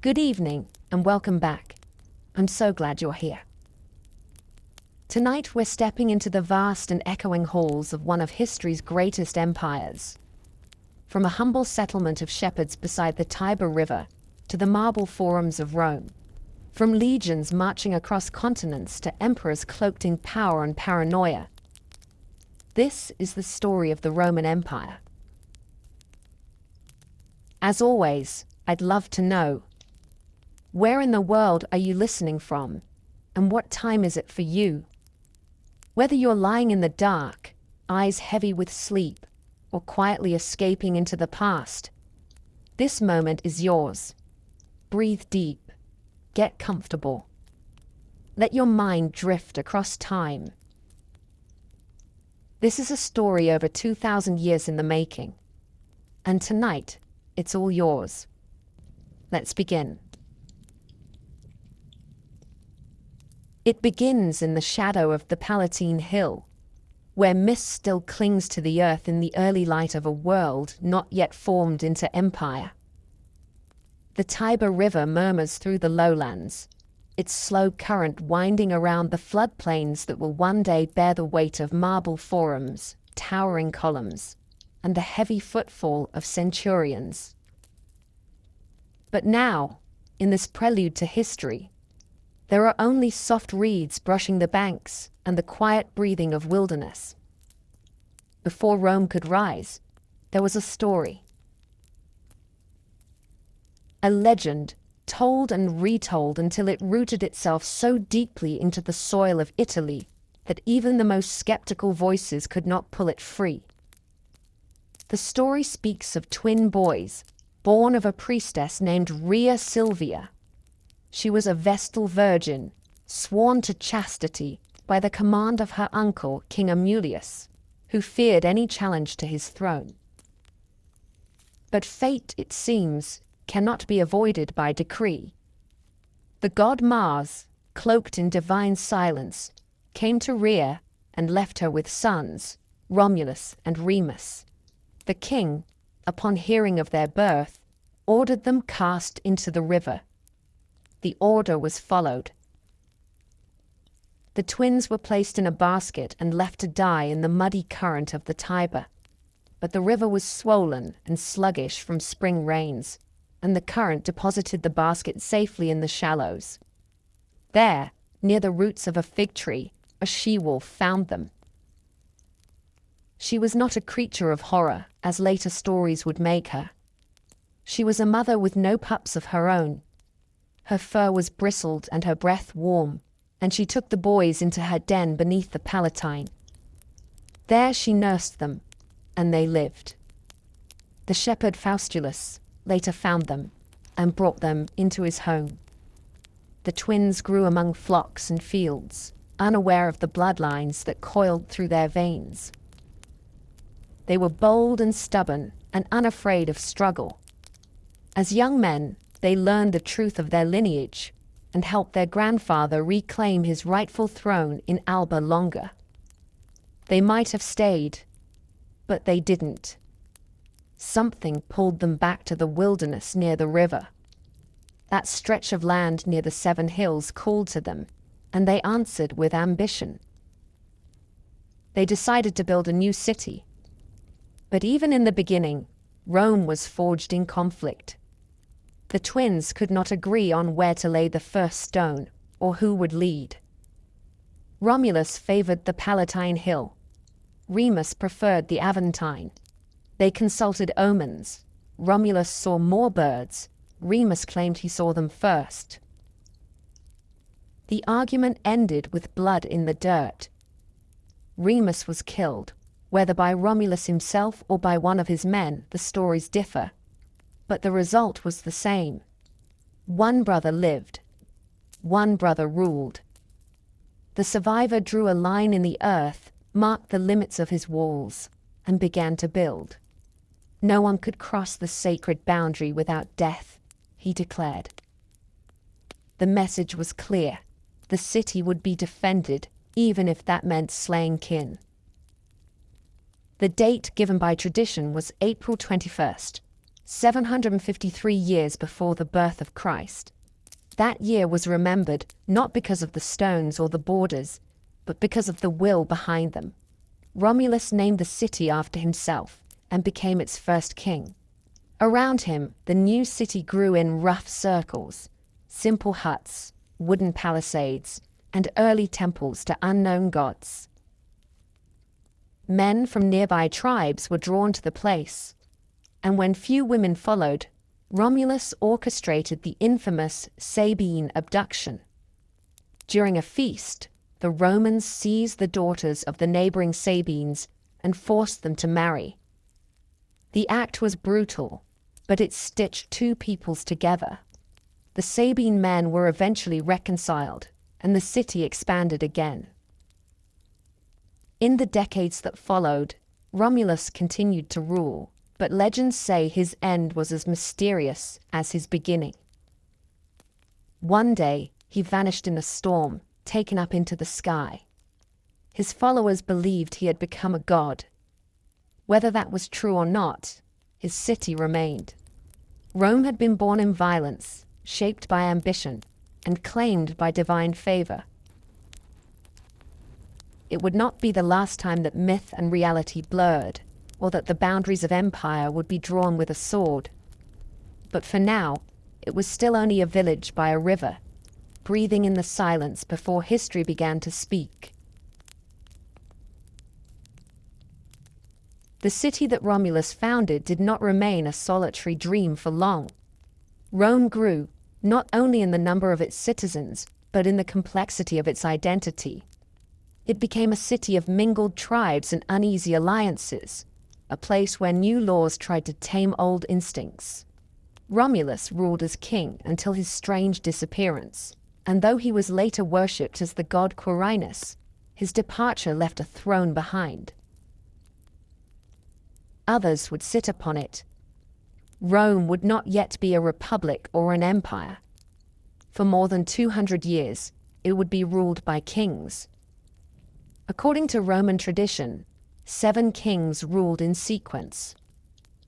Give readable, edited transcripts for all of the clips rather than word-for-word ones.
Good evening, and welcome back. I'm so glad you're here. Tonight we're stepping into the vast and echoing halls of one of history's greatest empires. From a humble settlement of shepherds beside the Tiber River to the marble forums of Rome, from legions marching across continents to emperors cloaked in power and paranoia, this is the story of the Roman Empire. As always, I'd love to know, where in the world are you listening from, and what time is it for you? Whether you're lying in the dark, eyes heavy with sleep, or quietly escaping into the past, this moment is yours. Breathe deep. Get comfortable. Let your mind drift across time. This is a story over 2,000 years in the making. And tonight, it's all yours. Let's begin. It begins in the shadow of the Palatine Hill, where mist still clings to the earth in the early light of a world not yet formed into empire. The Tiber River murmurs through the lowlands, its slow current winding around the floodplains that will one day bear the weight of marble forums, towering columns, and the heavy footfall of centurions. But now, in this prelude to history, there are only soft reeds brushing the banks and the quiet breathing of wilderness. Before Rome could rise, there was a story. A legend, told and retold until it rooted itself so deeply into the soil of Italy that even the most skeptical voices could not pull it free. The story speaks of twin boys, born of a priestess named Hagia Sophia. She was a Vestal virgin, sworn to chastity by the command of her uncle, King Romulus, who feared any challenge to his throne. But fate, it seems, cannot be avoided by decree. The god Mars, cloaked in divine silence, came to Rhea and left her with sons, Romulus and Remus. The king, upon hearing of their birth, ordered them cast into the river. The order was followed. The twins were placed in a basket and left to die in the muddy current of the Tiber. But the river was swollen and sluggish from spring rains, and the current deposited the basket safely in the shallows. There, near the roots of a fig tree, a she-wolf found them. She was not a creature of horror, as later stories would make her. She was a mother with no pups of her own. Her fur was bristled and her breath warm, and she took the boys into her den beneath the Palatine. There she nursed them, and they lived. The shepherd Faustulus later found them and brought them into his home. The twins grew among flocks and fields, unaware of the bloodlines that coiled through their veins. They were bold and stubborn and unafraid of struggle. As young men, they learned the truth of their lineage and helped their grandfather reclaim his rightful throne in Alba Longa. They might have stayed, but they didn't. Something pulled them back to the wilderness near the river. That stretch of land near the 7 hills called to them, and they answered with ambition. They decided to build a new city. But even in the beginning, Rome was forged in conflict. The twins could not agree on where to lay the first stone, or who would lead. Romulus favored the Palatine Hill. Remus preferred the Aventine. They consulted omens. Romulus saw more birds. Remus claimed he saw them first. The argument ended with blood in the dirt. Remus was killed, whether by Romulus himself or by one of his men, the stories differ. But the result was the same. One brother lived. One brother ruled. The survivor drew a line in the earth, marked the limits of his walls, and began to build. No one could cross the sacred boundary without death, he declared. The message was clear. The city would be defended, even if that meant slaying kin. The date given by tradition was April 21st, 753 years before the birth of Christ. That year was remembered not because of the stones or the borders, but because of the will behind them. Romulus named the city after himself and became its first king. Around him, the new city grew in rough circles, simple huts, wooden palisades, and early temples to unknown gods. Men from nearby tribes were drawn to the place, and when few women followed, Romulus orchestrated the infamous Sabine abduction. During a feast, the Romans seized the daughters of the neighboring Sabines and forced them to marry. The act was brutal, but it stitched two peoples together. The Sabine men were eventually reconciled, and the city expanded again. In the decades that followed, Romulus continued to rule, but legends say his end was as mysterious as his beginning. One day, he vanished in a storm, taken up into the sky. His followers believed he had become a god. Whether that was true or not, his city remained. Rome had been born in violence, shaped by ambition, and claimed by divine favor. It would not be the last time that myth and reality blurred, or that the boundaries of empire would be drawn with a sword. But for now, it was still only a village by a river, breathing in the silence before history began to speak. The city that Romulus founded did not remain a solitary dream for long. Rome grew, not only in the number of its citizens, but in the complexity of its identity. It became a city of mingled tribes and uneasy alliances, a place where new laws tried to tame old instincts. Romulus ruled as king until his strange disappearance, and though he was later worshipped as the god Quirinus, his departure left a throne behind. Others would sit upon it. Rome would not yet be a republic or an empire. For more than 200 years, it would be ruled by kings. According to Roman tradition, 7 kings ruled in sequence.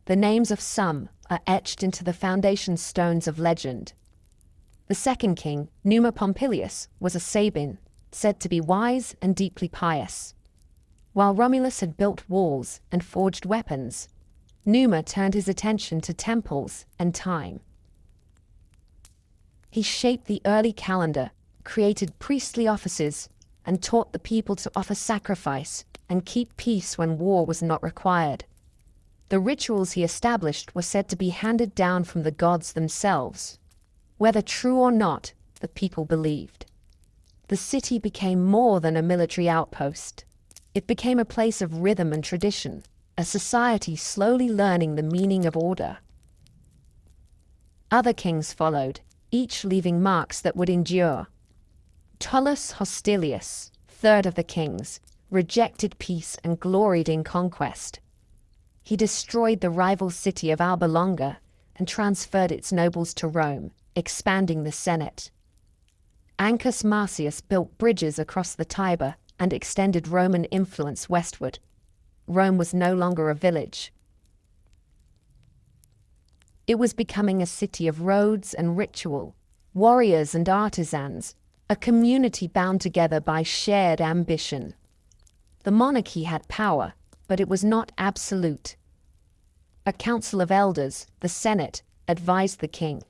The names of some are etched into the foundation stones of legend. The second king, Numa Pompilius, was a Sabine, said to be wise and deeply pious. While Romulus had built walls and forged weapons, Numa turned his attention to temples and time. He shaped the early calendar, created priestly offices, and taught the people to offer sacrifice and keep peace when war was not required. The rituals he established were said to be handed down from the gods themselves. Whether true or not, the people believed. The city became more than a military outpost. It became a place of rhythm and tradition, a society slowly learning the meaning of order. Other kings followed, each leaving marks that would endure. Tullus Hostilius, third of the kings, rejected peace and gloried in conquest. He destroyed the rival city of Alba Longa and transferred its nobles to Rome, expanding the Senate. Ancus Marcius built bridges across the Tiber and extended Roman influence westward. Rome was no longer a village. It was becoming a city of roads and ritual, warriors and artisans, a community bound together by shared ambition. The monarchy had power, but it was not absolute. A council of elders, the Senate, advised the king.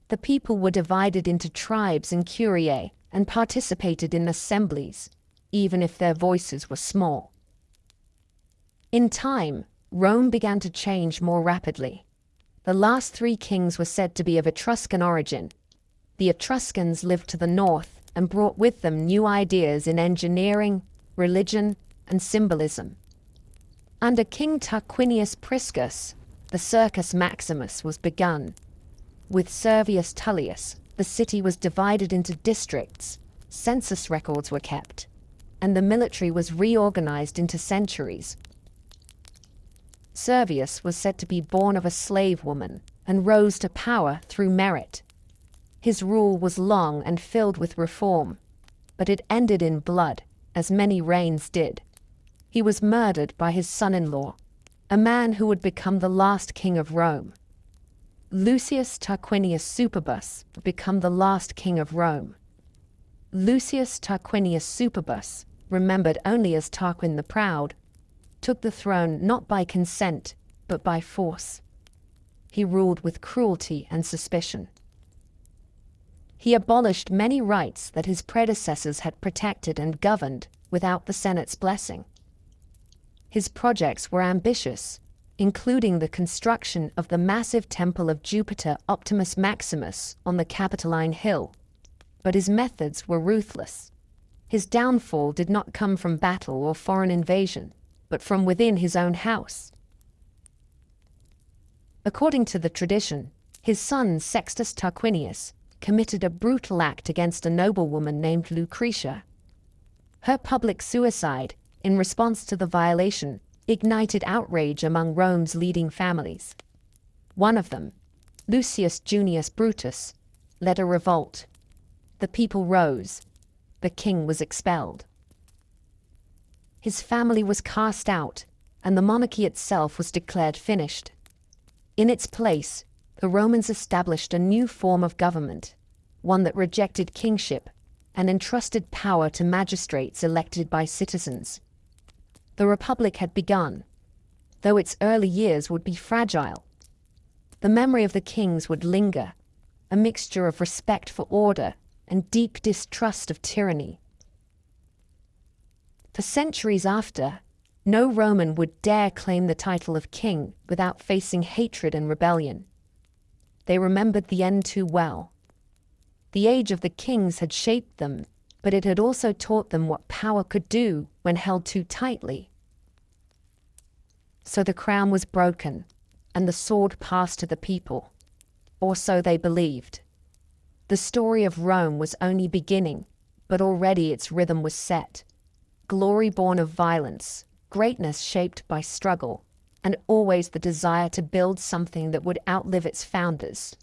The people were divided into tribes and curiae and participated in assemblies, even if their voices were small. In time, Rome began to change more rapidly. The last 3 kings were said to be of Etruscan origin. The Etruscans lived to the north and brought with them new ideas in engineering, religion, and symbolism. Under King Tarquinius Priscus, the Circus Maximus was begun. With Servius Tullius, the city was divided into districts, census records were kept, and the military was reorganized into centuries. Servius was said to be born of a slave woman and rose to power through merit. His rule was long and filled with reform, but it ended in blood, as many reigns did. He was murdered by his son-in-law, a man who would become the last king of Rome. Lucius Tarquinius Superbus would become the last king of Rome. Lucius Tarquinius Superbus, remembered only as Tarquin the Proud, took the throne not by consent, but by force. He ruled with cruelty and suspicion. He abolished many rights that his predecessors had protected and governed without the Senate's blessing. His projects were ambitious, including the construction of the massive temple of Jupiter Optimus Maximus on the Capitoline Hill, but his methods were ruthless. His downfall did not come from battle or foreign invasion, but from within his own house. According to the tradition, his son Sextus Tarquinius committed a brutal act against a noblewoman named Lucretia. Her public suicide, in response to the violation, ignited outrage among Rome's leading families. One of them, Lucius Junius Brutus, led a revolt. The people rose. The king was expelled. His family was cast out, and the monarchy itself was declared finished. In its place, the Romans established a new form of government, one that rejected kingship and entrusted power to magistrates elected by citizens. The Republic had begun, though its early years would be fragile. The memory of the kings would linger, a mixture of respect for order and deep distrust of tyranny. For centuries after, no Roman would dare claim the title of king without facing hatred and rebellion. They remembered the end too well. The age of the kings had shaped them, but it had also taught them what power could do when held too tightly. So the crown was broken, and the sword passed to the people, or so they believed. The story of Rome was only beginning, but already its rhythm was set. Glory born of violence, greatness shaped by struggle, and always the desire to build something that would outlive its founders.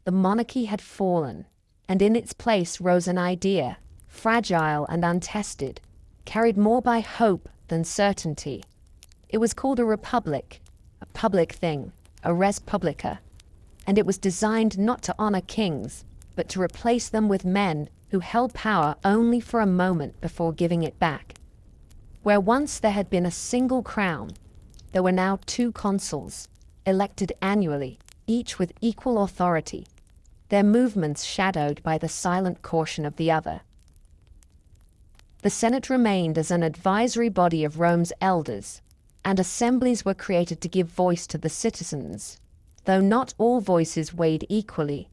The monarchy had fallen, and in its place rose an idea, fragile and untested, carried more by hope than certainty. It was called a republic, a public thing, a res publica, and it was designed not to honor kings, but to replace them with men who held power only for a moment before giving it back. Where once there had been a single crown, there were now two consuls, elected annually, each with equal authority, their movements shadowed by the silent caution of the other. The Senate remained as an advisory body of Rome's elders, and assemblies were created to give voice to the citizens, though not all voices weighed equally.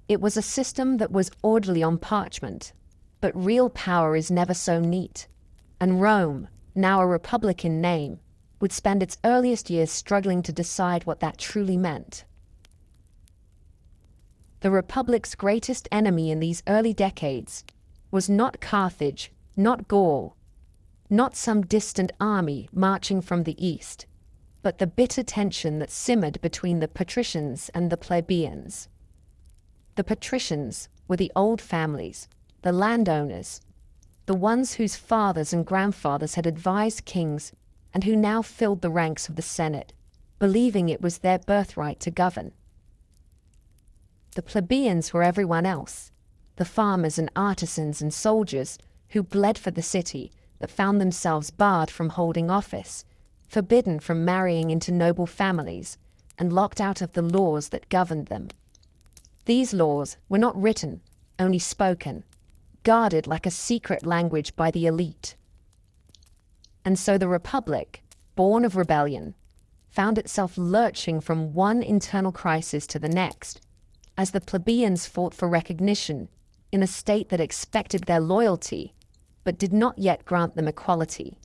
It was a system that was orderly on parchment, but real power is never so neat, and Rome, now a republic in name, would spend its earliest years struggling to decide what that truly meant. The Republic's greatest enemy in these early decades was not Carthage, not Gaul, not some distant army marching from the east, but the bitter tension that simmered between the patricians and the plebeians. The patricians were the old families, the landowners, the ones whose fathers and grandfathers had advised kings and who now filled the ranks of the Senate, believing it was their birthright to govern. The plebeians were everyone else, the farmers and artisans and soldiers who bled for the city but found themselves barred from holding office, forbidden from marrying into noble families, and locked out of the laws that governed them. These laws were not written, only spoken, guarded like a secret language by the elite. And so the Republic, born of rebellion, found itself lurching from one internal crisis to the next, as the plebeians fought for recognition in a state that expected their loyalty, but did not yet grant them equality.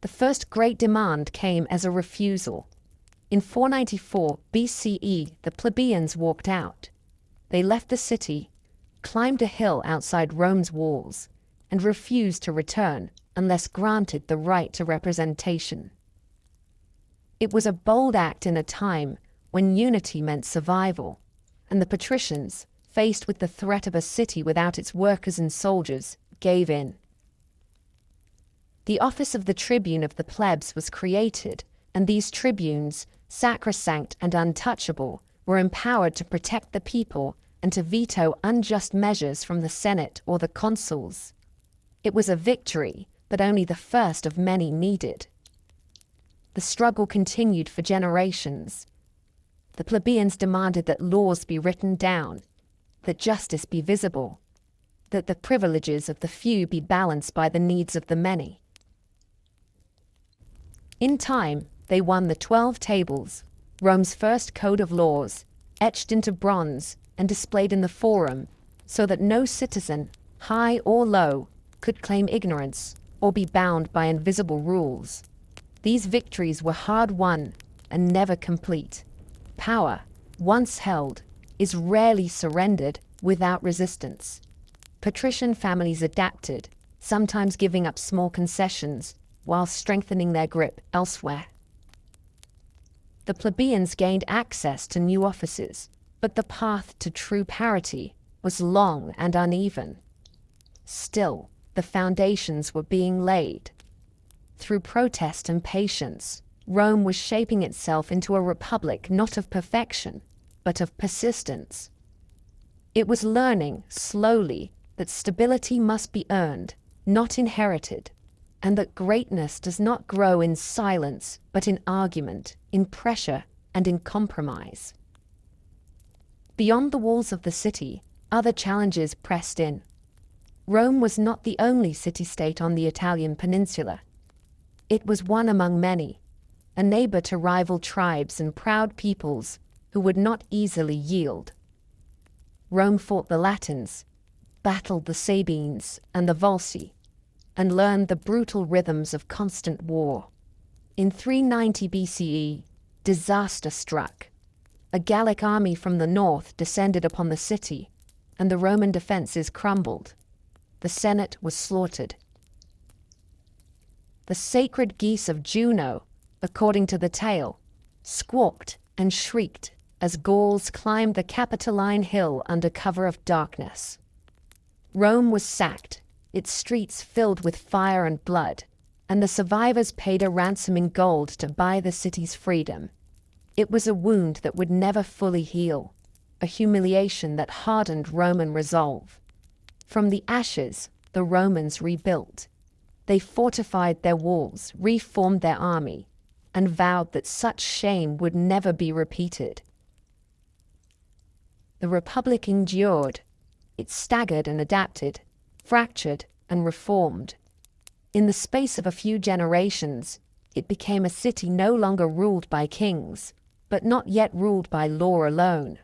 The first great demand came as a refusal. In 494 BCE, the plebeians walked out. They left the city, climbed a hill outside Rome's walls, and refused to return unless granted the right to representation. It was a bold act in a time when unity meant survival, and the patricians, faced with the threat of a city without its workers and soldiers, gave in. The office of the tribune of the plebs was created, and these tribunes, sacrosanct and untouchable, were empowered to protect the people and to veto unjust measures from the Senate or the consuls. It was a victory, but only the first of many needed. The struggle continued for generations. The plebeians demanded that laws be written down, that justice be visible, that the privileges of the few be balanced by the needs of the many. In time, they won the 12 Tables, Rome's first code of laws, etched into bronze and displayed in the Forum, so that no citizen, high or low, could claim ignorance or be bound by invisible rules. These victories were hard won and never complete. Power, once held, is rarely surrendered without resistance. Patrician families adapted, sometimes giving up small concessions while strengthening their grip elsewhere. The plebeians gained access to new offices, but the path to true parity was long and uneven. Still, the foundations were being laid. Through protest and patience, Rome was shaping itself into a republic not of perfection, but of persistence. It was learning, slowly, that stability must be earned, not inherited, and that greatness does not grow in silence, but in argument, in pressure, and in compromise. Beyond the walls of the city, other challenges pressed in. Rome was not the only city-state on the Italian peninsula. It was one among many, a neighbor to rival tribes and proud peoples who would not easily yield. Rome fought the Latins, battled the Sabines and the Volsci, and learned the brutal rhythms of constant war. In 390 BCE, disaster struck. A Gallic army from the north descended upon the city, and the Roman defenses crumbled. The Senate was slaughtered. The sacred geese of Juno, according to the tale, squawked and shrieked as Gauls climbed the Capitoline Hill under cover of darkness. Rome was sacked, its streets filled with fire and blood, and the survivors paid a ransom in gold to buy the city's freedom. It was a wound that would never fully heal, a humiliation that hardened Roman resolve. From the ashes, the Romans rebuilt. They fortified their walls, reformed their army, and vowed that such shame would never be repeated. The Republic endured. It staggered and adapted, fractured and reformed. In the space of a few generations, it became a city no longer ruled by kings, but not yet ruled by law alone.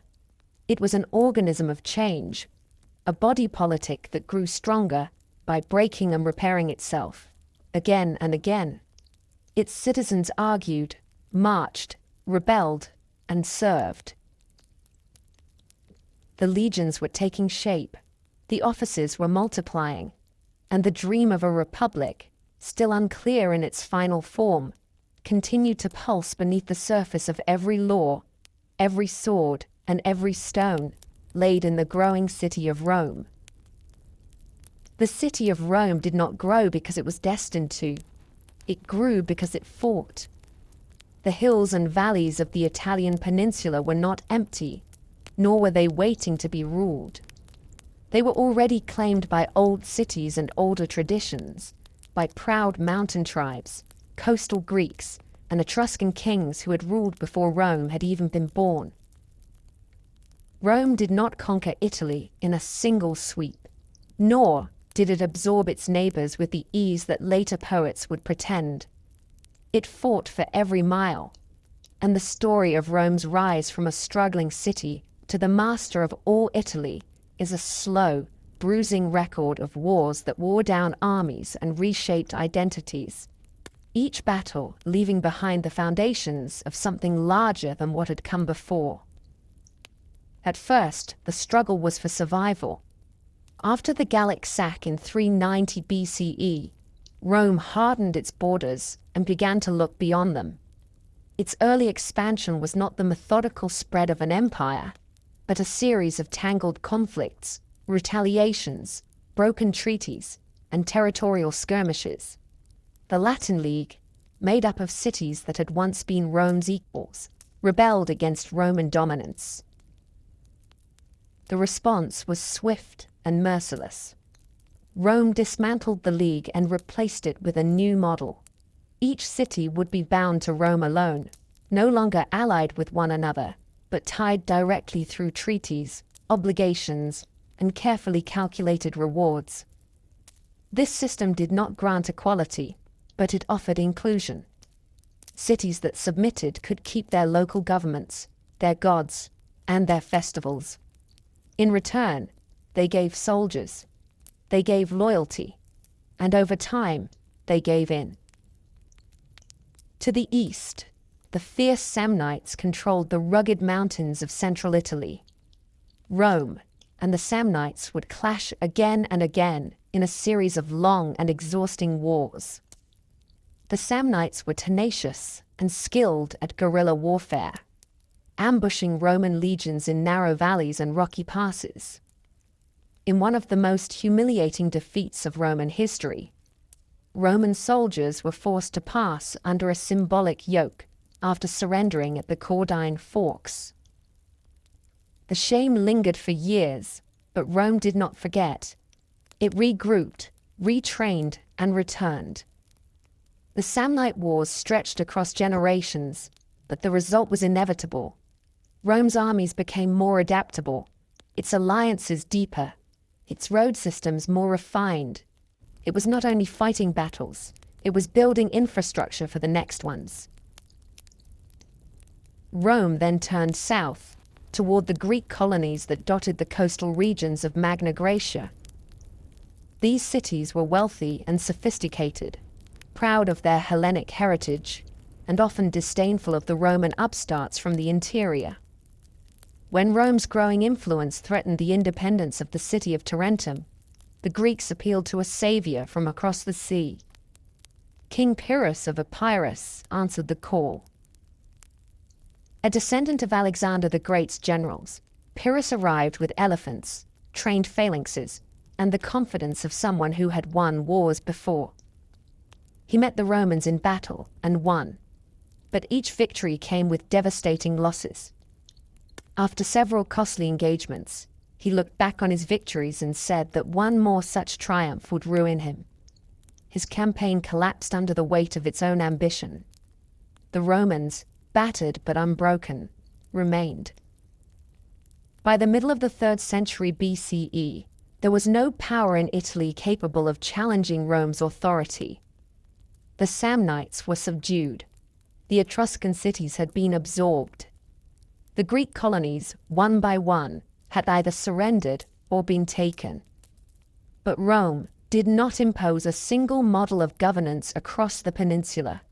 It was an organism of change, a body politic that grew stronger by breaking and repairing itself, again and again. Its citizens argued, marched, rebelled, and served. The legions were taking shape, the offices were multiplying, and the dream of a republic, still unclear in its final form, continued to pulse beneath the surface of every law, every sword, and every stone laid in the growing city of Rome. The city of Rome did not grow because it was destined to. It grew because it fought. The hills and valleys of the Italian peninsula were not empty, nor were they waiting to be ruled. They were already claimed by old cities and older traditions, by proud mountain tribes, coastal Greeks, and Etruscan kings who had ruled before Rome had even been born. Rome did not conquer Italy in a single sweep, nor did it absorb its neighbors with the ease that later poets would pretend. It fought for every mile, and the story of Rome's rise from a struggling city to the master of all Italy is a slow, bruising record of wars that wore down armies and reshaped identities, each battle leaving behind the foundations of something larger than what had come before. At first, the struggle was for survival. After the Gallic sack in 390 BCE, Rome hardened its borders and began to look beyond them. Its early expansion was not the methodical spread of an empire, but a series of tangled conflicts, retaliations, broken treaties, and territorial skirmishes. The Latin League, made up of cities that had once been Rome's equals, rebelled against Roman dominance. The response was swift and merciless. Rome dismantled the League and replaced it with a new model. Each city would be bound to Rome alone, no longer allied with one another, but tied directly through treaties, obligations, and carefully calculated rewards. This system did not grant equality, but it offered inclusion. Cities that submitted could keep their local governments, their gods, and their festivals. In return, they gave soldiers, they gave loyalty, and over time, they gave in. To the east, the fierce Samnites controlled the rugged mountains of central Italy. Rome and the Samnites would clash again and again in a series of long and exhausting wars. The Samnites were tenacious and skilled at guerrilla warfare, ambushing Roman legions in narrow valleys and rocky passes. In one of the most humiliating defeats of Roman history, Roman soldiers were forced to pass under a symbolic yoke after surrendering at the Caudine Forks. The shame lingered for years, but Rome did not forget. It regrouped, retrained, and returned. The Samnite Wars stretched across generations, but the result was inevitable. Rome's armies became more adaptable, its alliances deeper, its road systems more refined. It was not only fighting battles, it was building infrastructure for the next ones. Rome then turned south, toward the Greek colonies that dotted the coastal regions of Magna Graecia. These cities were wealthy and sophisticated, proud of their Hellenic heritage, and often disdainful of the Roman upstarts from the interior. When Rome's growing influence threatened the independence of the city of Tarentum, the Greeks appealed to a savior from across the sea. King Pyrrhus of Epirus answered the call. A descendant of Alexander the Great's generals, Pyrrhus arrived with elephants, trained phalanxes, and the confidence of someone who had won wars before. He met the Romans in battle and won, but each victory came with devastating losses. After several costly engagements, he looked back on his victories and said that one more such triumph would ruin him. His campaign collapsed under the weight of its own ambition. The Romans, battered but unbroken, remained. By the middle of the 3rd century BCE, there was no power in Italy capable of challenging Rome's authority. The Samnites were subdued. The Etruscan cities had been absorbed. The Greek colonies, one by one, had either surrendered or been taken. But Rome did not impose a single model of governance across the peninsula.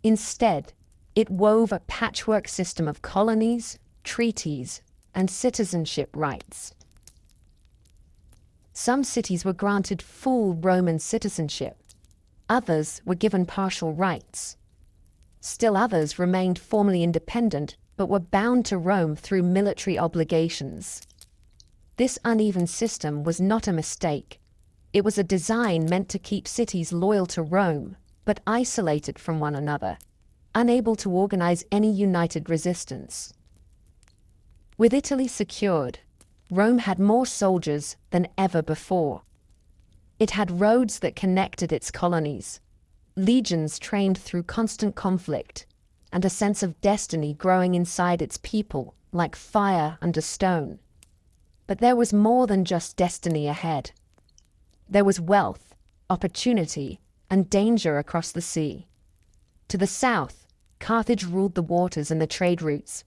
Instead, it wove a patchwork system of colonies, treaties, and citizenship rights. Some cities were granted full Roman citizenship. Others were given partial rights. Still others remained formally independent but were bound to Rome through military obligations. This uneven system was not a mistake. It was a design meant to keep cities loyal to Rome, but isolated from one another, unable to organize any united resistance. With Italy secured, Rome had more soldiers than ever before. It had roads that connected its colonies, legions trained through constant conflict, and a sense of destiny growing inside its people like fire under stone. But there was more than just destiny ahead. There was wealth, opportunity, and danger across the sea. To the south, Carthage ruled the waters and the trade routes.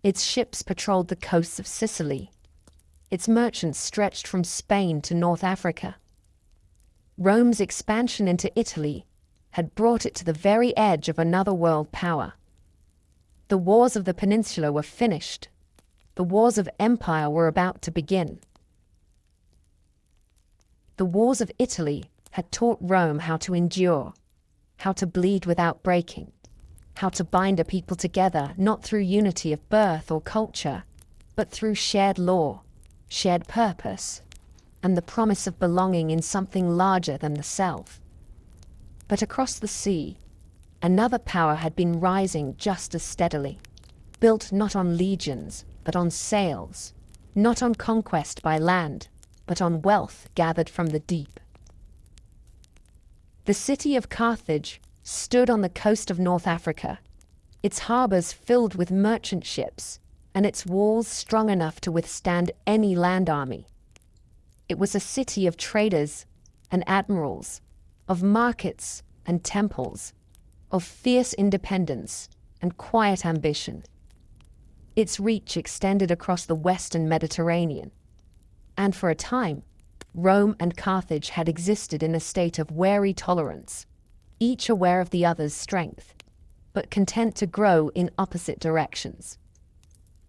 Its ships patrolled the coasts of Sicily. Its merchants stretched from Spain to North Africa. Rome's expansion into Italy had brought it to the very edge of another world power. The wars of the peninsula were finished. The wars of empire were about to begin. The wars of Italy had taught Rome how to endure, how to bleed without breaking, how to bind a people together not through unity of birth or culture, but through shared law, shared purpose, and the promise of belonging in something larger than the self. But across the sea, another power had been rising just as steadily, built not on legions, but on sails, not on conquest by land, but on wealth gathered from the deep. The city of Carthage stood on the coast of North Africa, its harbors filled with merchant ships, and its walls strong enough to withstand any land army. It was a city of traders and admirals, of markets and temples, of fierce independence and quiet ambition. Its reach extended across the western Mediterranean, and for a time, Rome and Carthage had existed in a state of wary tolerance, each aware of the other's strength, but content to grow in opposite directions.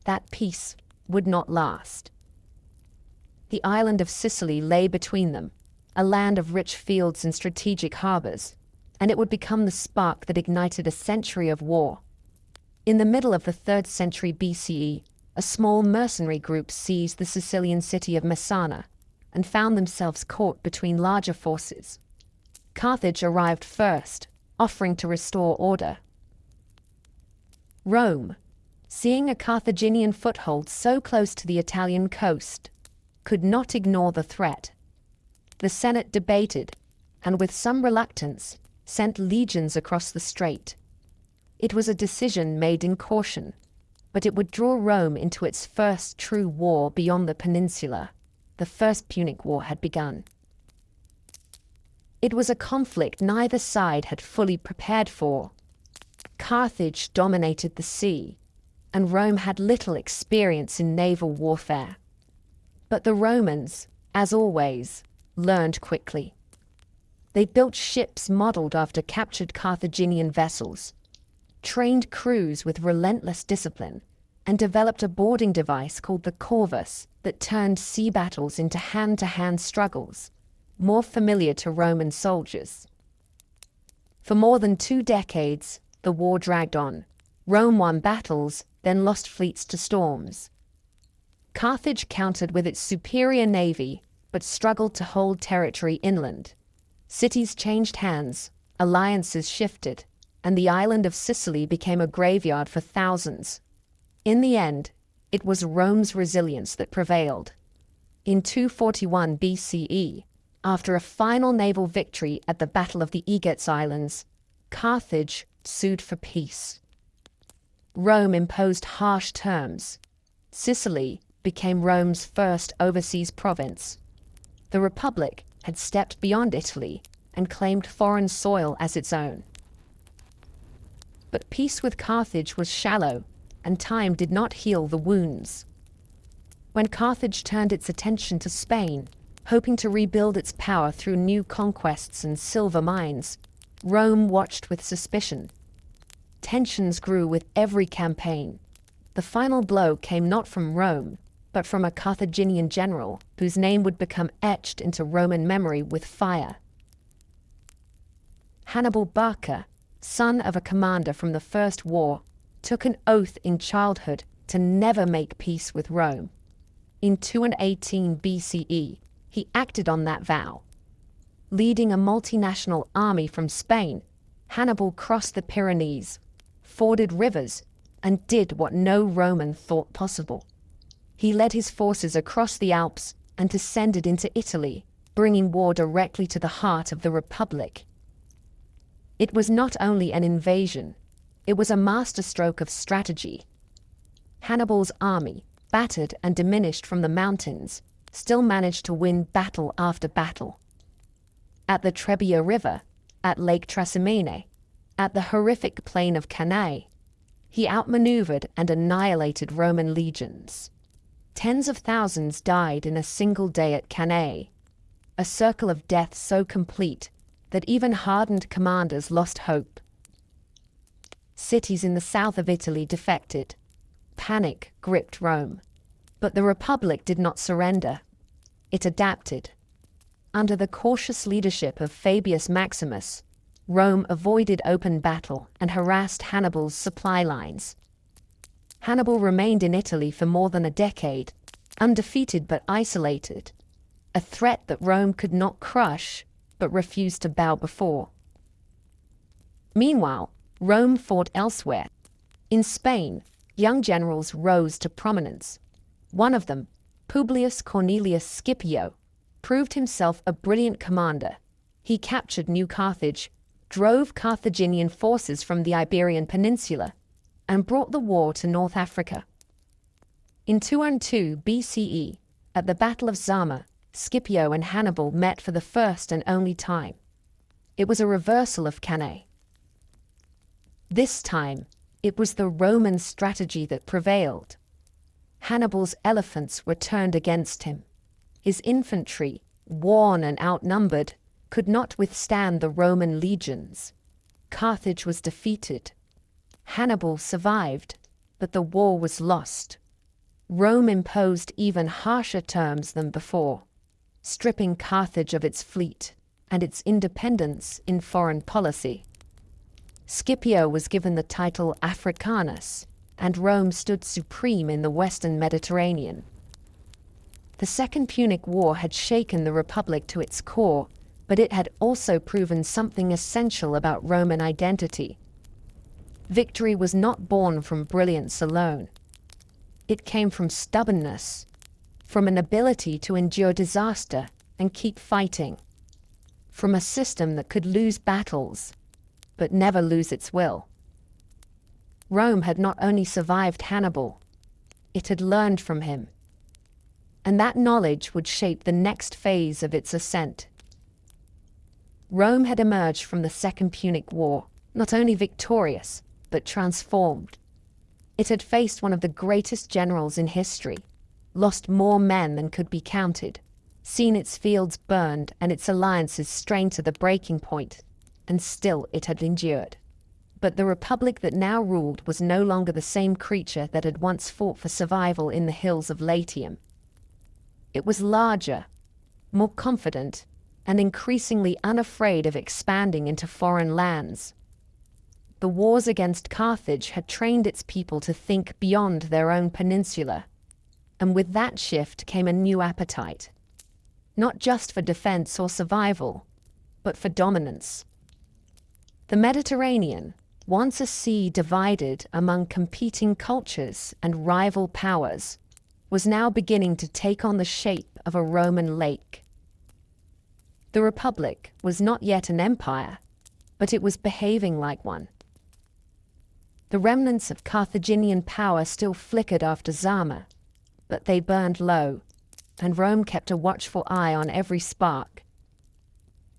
That peace would not last. The island of Sicily lay between them, a land of rich fields and strategic harbors, and it would become the spark that ignited a century of war. In the middle of the 3rd century BCE, a small mercenary group seized the Sicilian city of Messana and found themselves caught between larger forces. Carthage arrived first, offering to restore order. Rome, seeing a Carthaginian foothold so close to the Italian coast, could not ignore the threat. The Senate debated, and with some reluctance, sent legions across the strait. It was a decision made in caution, but it would draw Rome into its first true war beyond the peninsula. The First Punic War had begun. It was a conflict neither side had fully prepared for. Carthage dominated the sea, and Rome had little experience in naval warfare. But the Romans, as always, learned quickly. They built ships modeled after captured Carthaginian vessels, trained crews with relentless discipline, and developed a boarding device called the corvus that turned sea battles into hand-to-hand struggles, more familiar to Roman soldiers. For more than 2 decades, the war dragged on. Rome won battles, then lost fleets to storms. Carthage countered with its superior navy, but struggled to hold territory inland. Cities changed hands, alliances shifted, and the island of Sicily became a graveyard for thousands. In the end, it was Rome's resilience that prevailed. In 241 BCE, after a final naval victory at the Battle of the Aegates Islands, Carthage sued for peace. Rome imposed harsh terms. Sicily became Rome's first overseas province. The Republic had stepped beyond Italy and claimed foreign soil as its own. But peace with Carthage was shallow, and time did not heal the wounds. When Carthage turned its attention to Spain, hoping to rebuild its power through new conquests and silver mines, Rome watched with suspicion. Tensions grew with every campaign. The final blow came not from Rome, but from a Carthaginian general whose name would become etched into Roman memory with fire. Hannibal Barca, son of a commander from the First War, took an oath in childhood to never make peace with Rome. In 218 BCE, he acted on that vow. Leading a multinational army from Spain, Hannibal crossed the Pyrenees, forded rivers, and did what no Roman thought possible. He led his forces across the Alps and descended into Italy, bringing war directly to the heart of the Republic. It was not only an invasion, it was a masterstroke of strategy. Hannibal's army, battered and diminished from the mountains, still managed to win battle after battle. At the Trebia River, at Lake Trasimene, at the horrific plain of Cannae, he outmaneuvered and annihilated Roman legions. Tens of thousands died in a single day at Cannae, a circle of death so complete that even hardened commanders lost hope. Cities in the south of Italy defected. Panic gripped Rome. But the Republic did not surrender. It adapted. Under the cautious leadership of Fabius Maximus, Rome avoided open battle and harassed Hannibal's supply lines. Hannibal remained in Italy for more than a decade, undefeated but isolated, a threat that Rome could not crush but refused to bow before. Meanwhile, Rome fought elsewhere. In Spain, young generals rose to prominence. One of them, Publius Cornelius Scipio, proved himself a brilliant commander. He captured New Carthage, drove Carthaginian forces from the Iberian Peninsula, and brought the war to North Africa. In 202 BCE, at the Battle of Zama, Scipio and Hannibal met for the first and only time. It was a reversal of Cannae. This time, it was the Roman strategy that prevailed. Hannibal's elephants were turned against him. His infantry, worn and outnumbered, could not withstand the Roman legions. Carthage was defeated. Hannibal survived, but the war was lost. Rome imposed even harsher terms than before, stripping Carthage of its fleet and its independence in foreign policy. Scipio was given the title Africanus, and Rome stood supreme in the western Mediterranean. The Second Punic War had shaken the Republic to its core, but it had also proven something essential about Roman identity. Victory was not born from brilliance alone. It came from stubbornness, from an ability to endure disaster and keep fighting, from a system that could lose battles, but never lose its will. Rome had not only survived Hannibal, it had learned from him. And that knowledge would shape the next phase of its ascent. Rome had emerged from the Second Punic War, not only victorious, but transformed. It had faced one of the greatest generals in history, lost more men than could be counted, seen its fields burned and its alliances strained to the breaking point, and still it had endured. But the republic that now ruled was no longer the same creature that had once fought for survival in the hills of Latium. It was larger, more confident, and increasingly unafraid of expanding into foreign lands. The wars against Carthage had trained its people to think beyond their own peninsula, and with that shift came a new appetite, not just for defense or survival, but for dominance. The Mediterranean, once a sea divided among competing cultures and rival powers, was now beginning to take on the shape of a Roman lake. The Republic was not yet an empire, but it was behaving like one. The remnants of Carthaginian power still flickered after Zama, but they burned low, and Rome kept a watchful eye on every spark.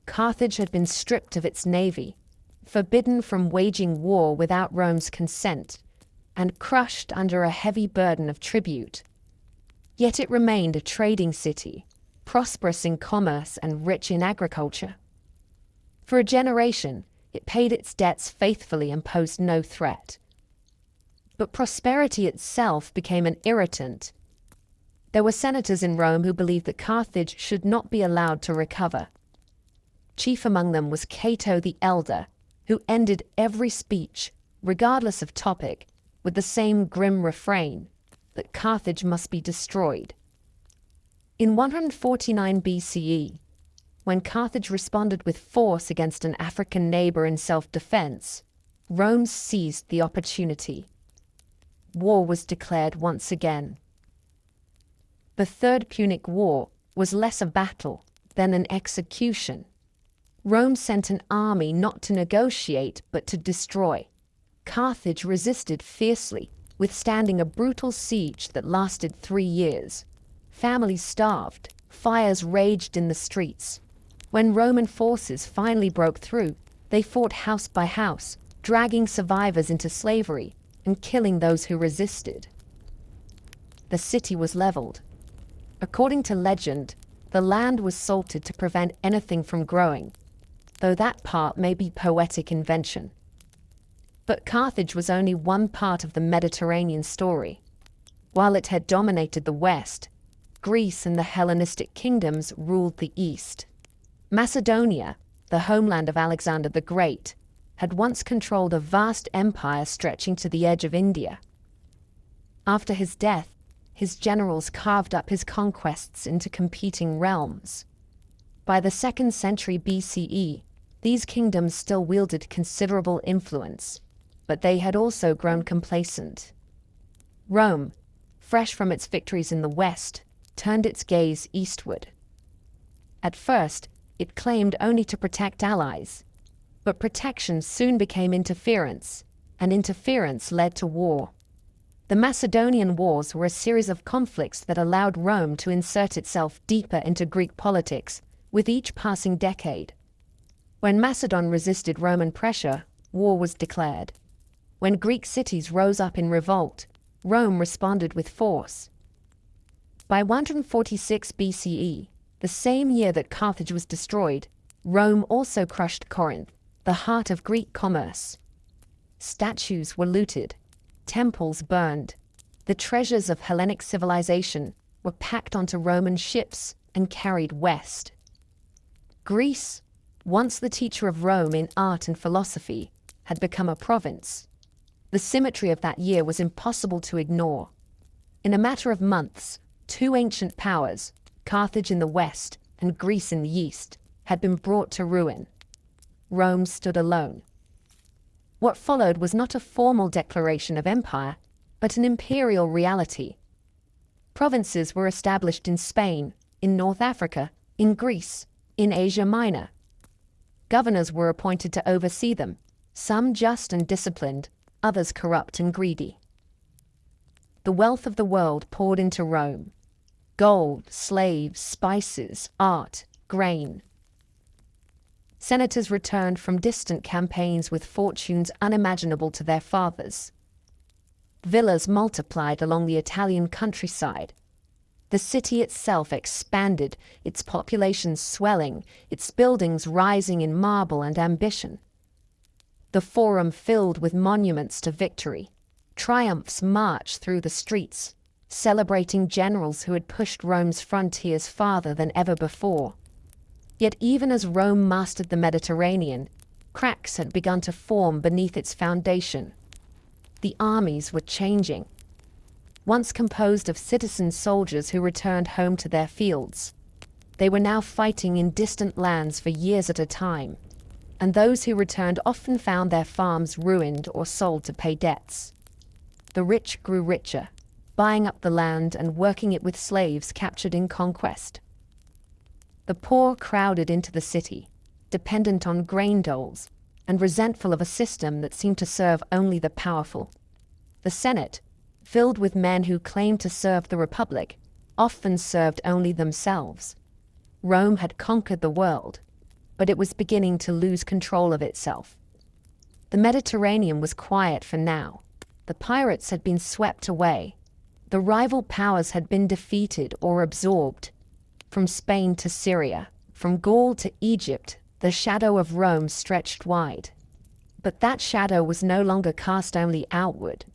Carthage had been stripped of its navy, forbidden from waging war without Rome's consent, and crushed under a heavy burden of tribute. Yet it remained a trading city, prosperous in commerce and rich in agriculture. For a generation, it paid its debts faithfully and posed no threat. But prosperity itself became an irritant. There were senators in Rome who believed that Carthage should not be allowed to recover. Chief among them was Cato the Elder, who ended every speech, regardless of topic, with the same grim refrain, that Carthage must be destroyed. In 149 BCE, when Carthage responded with force against an African neighbor in self-defense, Rome seized the opportunity. War was declared once again. The Third Punic War was less a battle than an execution. Rome sent an army not to negotiate but to destroy. Carthage resisted fiercely, withstanding a brutal siege that lasted 3 years. Families starved, fires raged in the streets. When Roman forces finally broke through, they fought house by house, dragging survivors into slavery and killing those who resisted. The city was leveled. According to legend, the land was salted to prevent anything from growing, though that part may be poetic invention. But Carthage was only one part of the Mediterranean story. While it had dominated the West, Greece and the Hellenistic kingdoms ruled the East. Macedonia, the homeland of Alexander the Great, had once controlled a vast empire stretching to the edge of India. After his death, his generals carved up his conquests into competing realms. By the 2nd century BCE, These kingdoms still wielded considerable influence, but they had also grown complacent. Rome, fresh from its victories in the west, turned its gaze eastward. At first, it claimed only to protect allies, but protection soon became interference, and interference led to war. The Macedonian Wars were a series of conflicts that allowed Rome to insert itself deeper into Greek politics with each passing decade. When Macedon resisted Roman pressure, war was declared. When Greek cities rose up in revolt, Rome responded with force. By 146 BCE, the same year that Carthage was destroyed, Rome also crushed Corinth, the heart of Greek commerce. Statues were looted, temples burned. The treasures of Hellenic civilization were packed onto Roman ships and carried west. Greece, once the teacher of Rome in art and philosophy, had become a province. The symmetry of that year was impossible to ignore. In a matter of months, two ancient powers, Carthage in the west and Greece in the east, had been brought to ruin. Rome stood alone. What followed was not a formal declaration of empire, but an imperial reality. Provinces were established in Spain, in North Africa, in Greece, in Asia Minor. Governors were appointed to oversee them, some just and disciplined, others corrupt and greedy. The wealth of the world poured into Rome. Gold, slaves, spices, art, grain. Senators returned from distant campaigns with fortunes unimaginable to their fathers. Villas multiplied along the Italian countryside. The city itself expanded, its population swelling, its buildings rising in marble and ambition. The Forum filled with monuments to victory. Triumphs marched through the streets, celebrating generals who had pushed Rome's frontiers farther than ever before. Yet even as Rome mastered the Mediterranean, cracks had begun to form beneath its foundation. The armies were changing. Once composed of citizen soldiers who returned home to their fields, they were now fighting in distant lands for years at a time, and those who returned often found their farms ruined or sold to pay debts. The rich grew richer, buying up the land and working it with slaves captured in conquest. The poor crowded into the city, dependent on grain doles, and resentful of a system that seemed to serve only the powerful. The Senate, filled with men who claimed to serve the Republic, often served only themselves. Rome had conquered the world, but it was beginning to lose control of itself. The Mediterranean was quiet for now. The pirates had been swept away. The rival powers had been defeated or absorbed. From Spain to Syria, from Gaul to Egypt, the shadow of Rome stretched wide. But that shadow was no longer cast only outward.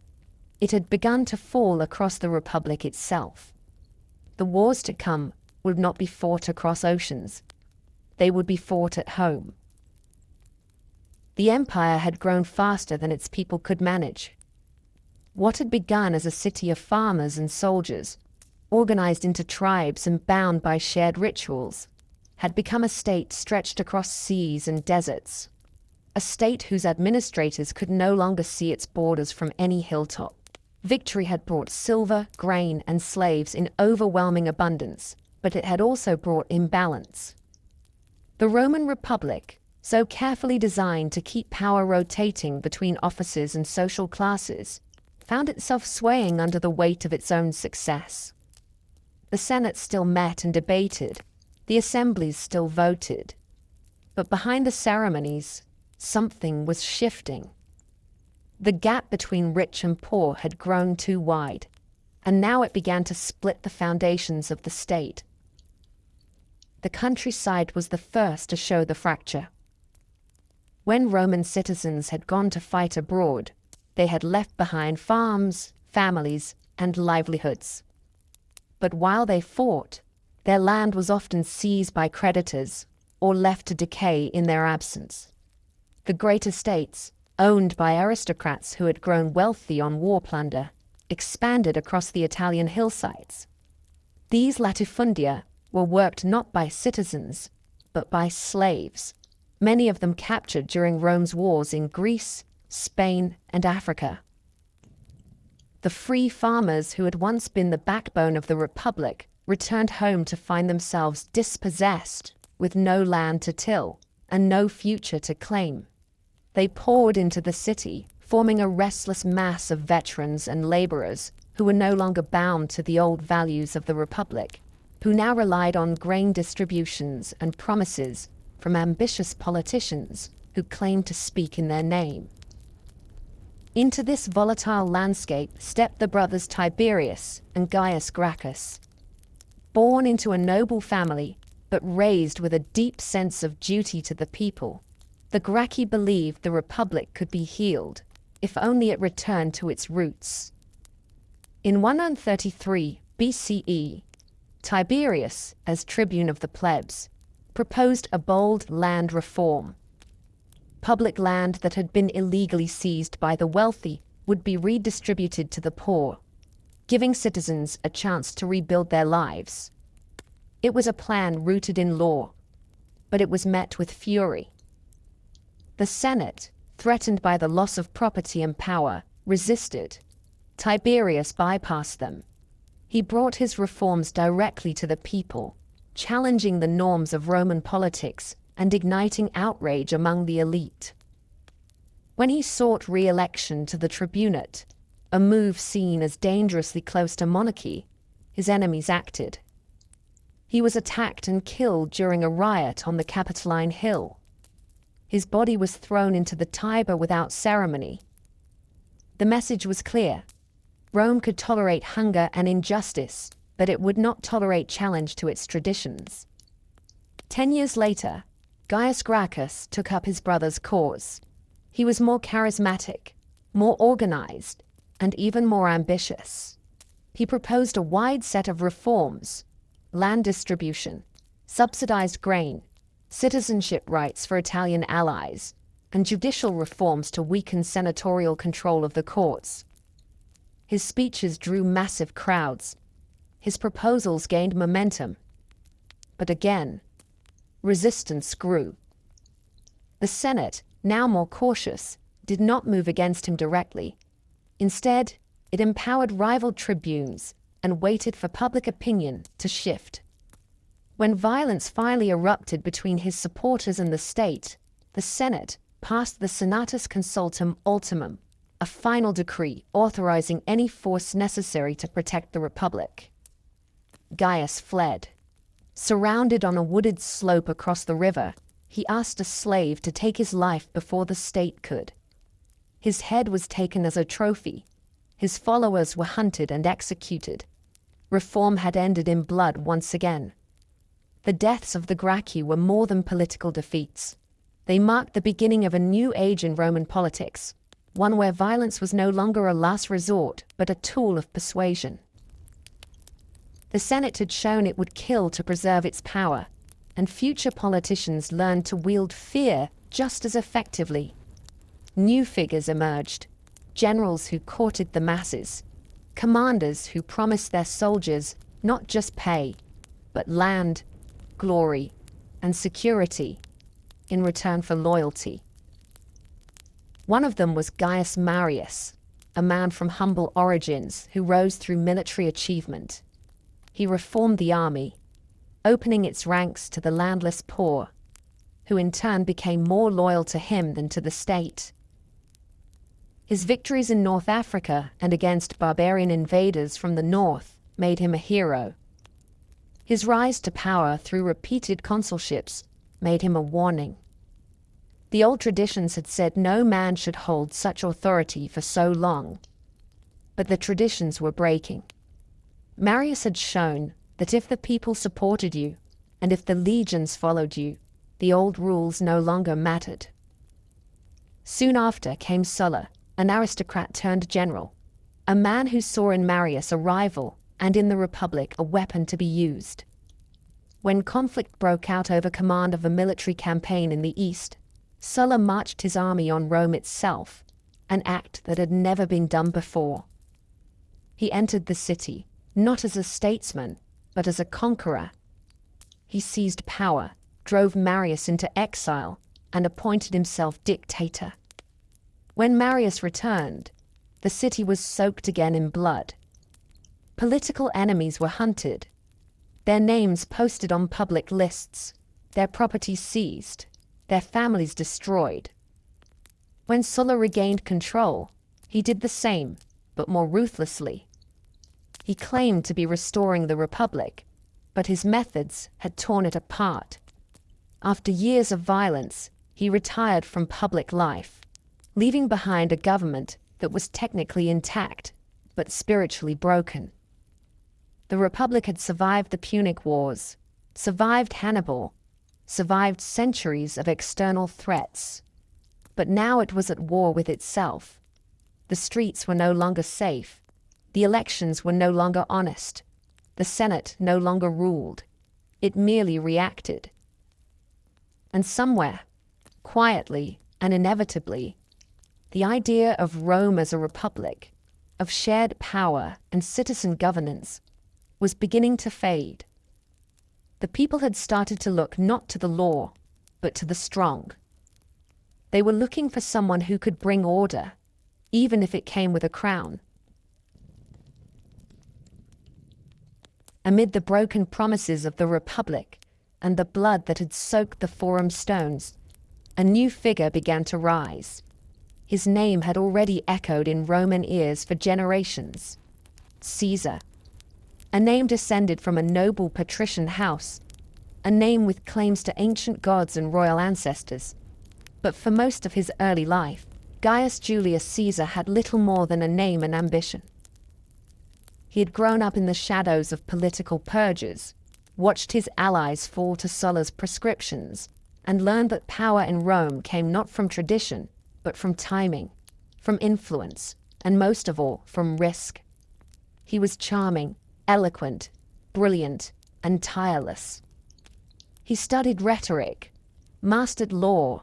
It had begun to fall across the Republic itself. The wars to come would not be fought across oceans. They would be fought at home. The empire had grown faster than its people could manage. What had begun as a city of farmers and soldiers, organized into tribes and bound by shared rituals, had become a state stretched across seas and deserts. A state whose administrators could no longer see its borders from any hilltop. Victory had brought silver, grain, and slaves in overwhelming abundance, but it had also brought imbalance. The Roman Republic, so carefully designed to keep power rotating between offices and social classes, found itself swaying under the weight of its own success. The Senate still met and debated, the assemblies still voted. But behind the ceremonies, something was shifting. The gap between rich and poor had grown too wide, and now it began to split the foundations of the state. The countryside was the first to show the fracture. When Roman citizens had gone to fight abroad, they had left behind farms, families, and livelihoods. But while they fought, their land was often seized by creditors or left to decay in their absence. The great estates, owned by aristocrats who had grown wealthy on war plunder, expanded across the Italian hillsides. These latifundia were worked not by citizens, but by slaves, many of them captured during Rome's wars in Greece, Spain, and Africa. The free farmers who had once been the backbone of the Republic returned home to find themselves dispossessed, with no land to till and no future to claim. They poured into the city, forming a restless mass of veterans and laborers who were no longer bound to the old values of the Republic, who now relied on grain distributions and promises from ambitious politicians who claimed to speak in their name. Into this volatile landscape stepped the brothers Tiberius and Gaius Gracchus. Born into a noble family, but raised with a deep sense of duty to the people, the Gracchi believed the Republic could be healed, if only it returned to its roots. In 133 BCE, Tiberius, as tribune of the plebs, proposed a bold land reform. Public land that had been illegally seized by the wealthy would be redistributed to the poor, giving citizens a chance to rebuild their lives. It was a plan rooted in law, but it was met with fury. The Senate, threatened by the loss of property and power, resisted. Tiberius bypassed them. He brought his reforms directly to the people, challenging the norms of Roman politics and igniting outrage among the elite. When he sought re-election to the tribunate, a move seen as dangerously close to monarchy, his enemies acted. He was attacked and killed during a riot on the Capitoline Hill. His body was thrown into the Tiber without ceremony. The message was clear. Rome could tolerate hunger and injustice, but it would not tolerate challenge to its traditions. 10 years later, Gaius Gracchus took up his brother's cause. He was more charismatic, more organized, and even more ambitious. He proposed a wide set of reforms: land distribution, subsidized grain, citizenship rights for Italian allies, and judicial reforms to weaken senatorial control of the courts. His speeches drew massive crowds. His proposals gained momentum. But again, resistance grew. The Senate, now more cautious, did not move against him directly. Instead, it empowered rival tribunes and waited for public opinion to shift. When violence finally erupted between his supporters and the state, the Senate passed the Senatus Consultum Ultimum, a final decree authorizing any force necessary to protect the Republic. Gaius fled. Surrounded on a wooded slope across the river, he asked a slave to take his life before the state could. His head was taken as a trophy. His followers were hunted and executed. Reform had ended in blood once again. The deaths of the Gracchi were more than political defeats. They marked the beginning of a new age in Roman politics, one where violence was no longer a last resort, but a tool of persuasion. The Senate had shown it would kill to preserve its power, and future politicians learned to wield fear just as effectively. New figures emerged: generals who courted the masses, commanders who promised their soldiers not just pay, but land, glory, and security in return for loyalty. One of them was Gaius Marius, a man from humble origins who rose through military achievement. He reformed the army, opening its ranks to the landless poor, who in turn became more loyal to him than to the state. His victories in North Africa and against barbarian invaders from the north made him a hero. His rise to power through repeated consulships made him a warning. The old traditions had said no man should hold such authority for so long. But the traditions were breaking. Marius had shown that if the people supported you, and if the legions followed you, the old rules no longer mattered. Soon after came Sulla, an aristocrat turned general, a man who saw in Marius a rival and in the Republic a weapon to be used. When conflict broke out over command of a military campaign in the east, Sulla marched his army on Rome itself, an act that had never been done before. He entered the city, not as a statesman, but as a conqueror. He seized power, drove Marius into exile, and appointed himself dictator. When Marius returned, the city was soaked again in blood. Political enemies were hunted, their names posted on public lists, their properties seized, their families destroyed. When Sulla regained control, he did the same, but more ruthlessly. He claimed to be restoring the Republic, but his methods had torn it apart. After years of violence, he retired from public life, leaving behind a government that was technically intact, but spiritually broken. The Republic had survived the Punic Wars, survived Hannibal, survived centuries of external threats. But now it was at war with itself. The streets were no longer safe. The elections were no longer honest. The Senate no longer ruled. It merely reacted. And somewhere, quietly and inevitably, the idea of Rome as a republic, of shared power and citizen governance, was beginning to fade. The people had started to look not to the law, but to the strong. They were looking for someone who could bring order, even if it came with a crown. Amid the broken promises of the Republic and the blood that had soaked the Forum stones, a new figure began to rise. His name had already echoed in Roman ears for generations: Caesar. A name descended from a noble patrician house, a name with claims to ancient gods and royal ancestors. But for most of his early life, Gaius Julius Caesar had little more than a name and ambition. He had grown up in the shadows of political purges, watched his allies fall to Sulla's prescriptions, and learned that power in Rome came not from tradition, but from timing, from influence, and most of all, from risk. He was charming, eloquent, brilliant, and tireless. He studied rhetoric, mastered law,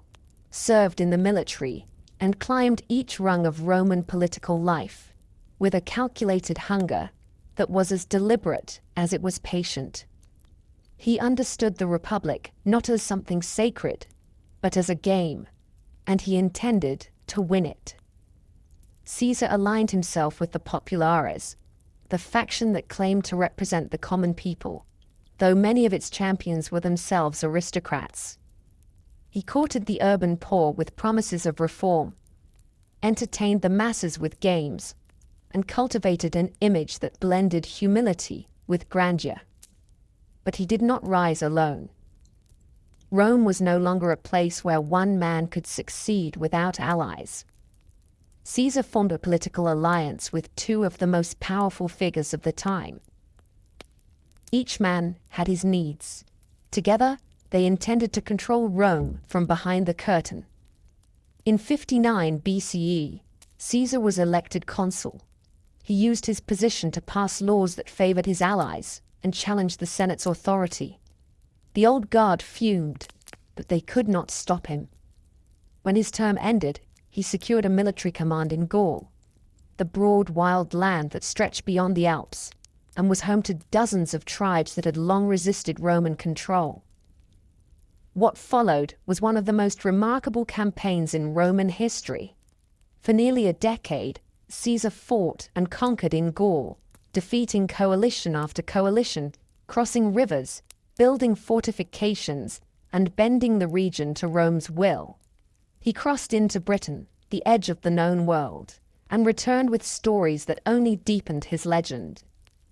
served in the military, and climbed each rung of Roman political life with a calculated hunger that was as deliberate as it was patient. He understood the Republic not as something sacred, but as a game, and he intended to win it. Caesar aligned himself with the populares, the faction that claimed to represent the common people, though many of its champions were themselves aristocrats. He courted the urban poor with promises of reform, entertained the masses with games, and cultivated an image that blended humility with grandeur. But he did not rise alone. Rome was no longer a place where one man could succeed without allies. Caesar formed a political alliance with two of the most powerful figures of the time. Each man had his needs. Together, they intended to control Rome from behind the curtain. In 59 BCE, Caesar was elected consul. He used his position to pass laws that favored his allies and challenged the Senate's authority. The old guard fumed, but they could not stop him. When his term ended, he secured a military command in Gaul, the broad, wild land that stretched beyond the Alps and was home to dozens of tribes that had long resisted Roman control. What followed was one of the most remarkable campaigns in Roman history. For nearly a decade, Caesar fought and conquered in Gaul, defeating coalition after coalition, crossing rivers, building fortifications, and bending the region to Rome's will. He crossed into Britain, the edge of the known world, and returned with stories that only deepened his legend.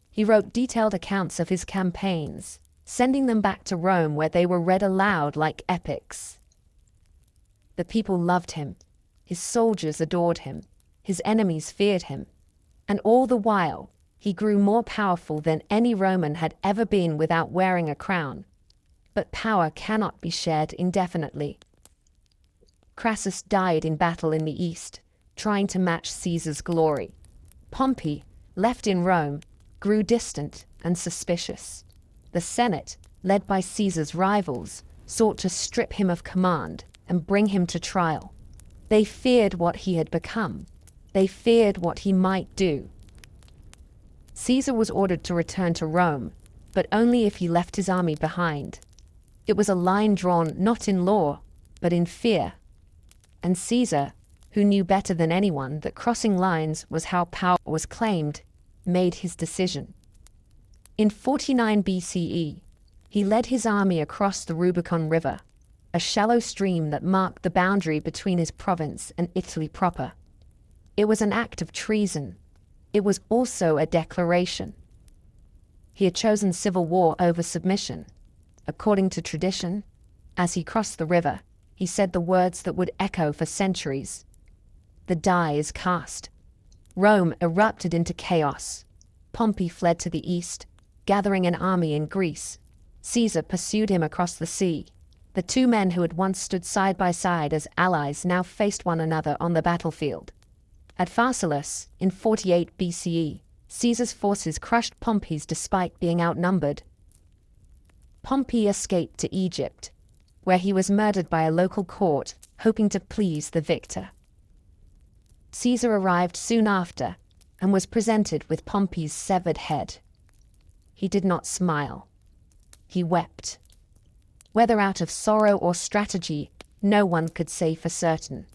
He wrote detailed accounts of his campaigns, sending them back to Rome where they were read aloud like epics. The people loved him, his soldiers adored him, his enemies feared him, and all the while, he grew more powerful than any Roman had ever been without wearing a crown. But power cannot be shared indefinitely. Crassus died in battle in the east, trying to match Caesar's glory. Pompey, left in Rome, grew distant and suspicious. The Senate, led by Caesar's rivals, sought to strip him of command and bring him to trial. They feared what he had become. They feared what he might do. Caesar was ordered to return to Rome, but only if he left his army behind. It was a line drawn not in law, but in fear. And Caesar, who knew better than anyone that crossing lines was how power was claimed, made his decision. In 49 BCE, he led his army across the Rubicon River, a shallow stream that marked the boundary between his province and Italy proper. It was an act of treason. It was also a declaration. He had chosen civil war over submission. According to tradition, as he crossed the river, he said the words that would echo for centuries. The die is cast. Rome erupted into chaos. Pompey fled to the east, gathering an army in Greece. Caesar pursued him across the sea. The two men who had once stood side by side as allies now faced one another on the battlefield. At Pharsalus, in 48 BCE, Caesar's forces crushed Pompey's despite being outnumbered. Pompey escaped to Egypt, where he was murdered by a local court, hoping to please the victor. Caesar arrived soon after and was presented with Pompey's severed head. He did not smile. He wept. Whether out of sorrow or strategy, no one could say for certain.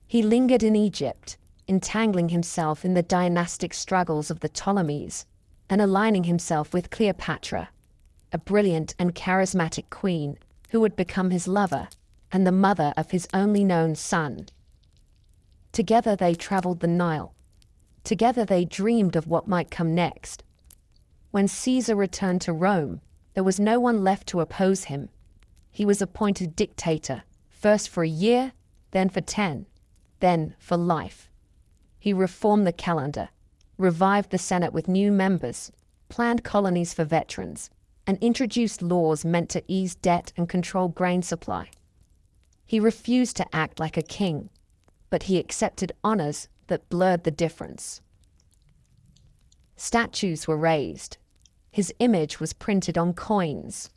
He lingered in Egypt, entangling himself in the dynastic struggles of the Ptolemies and aligning himself with Cleopatra, a brilliant and charismatic queen who would become his lover and the mother of his only known son. Together they traveled the Nile. Together they dreamed of what might come next. When Caesar returned to Rome, there was no one left to oppose him. He was appointed dictator, first for a year, then for 10, then for life. He reformed the calendar, revived the Senate with new members, planned colonies for veterans, and introduced laws meant to ease debt and control grain supply. He refused to act like a king, but he accepted honors that blurred the difference. Statues were raised. His image was printed on coins.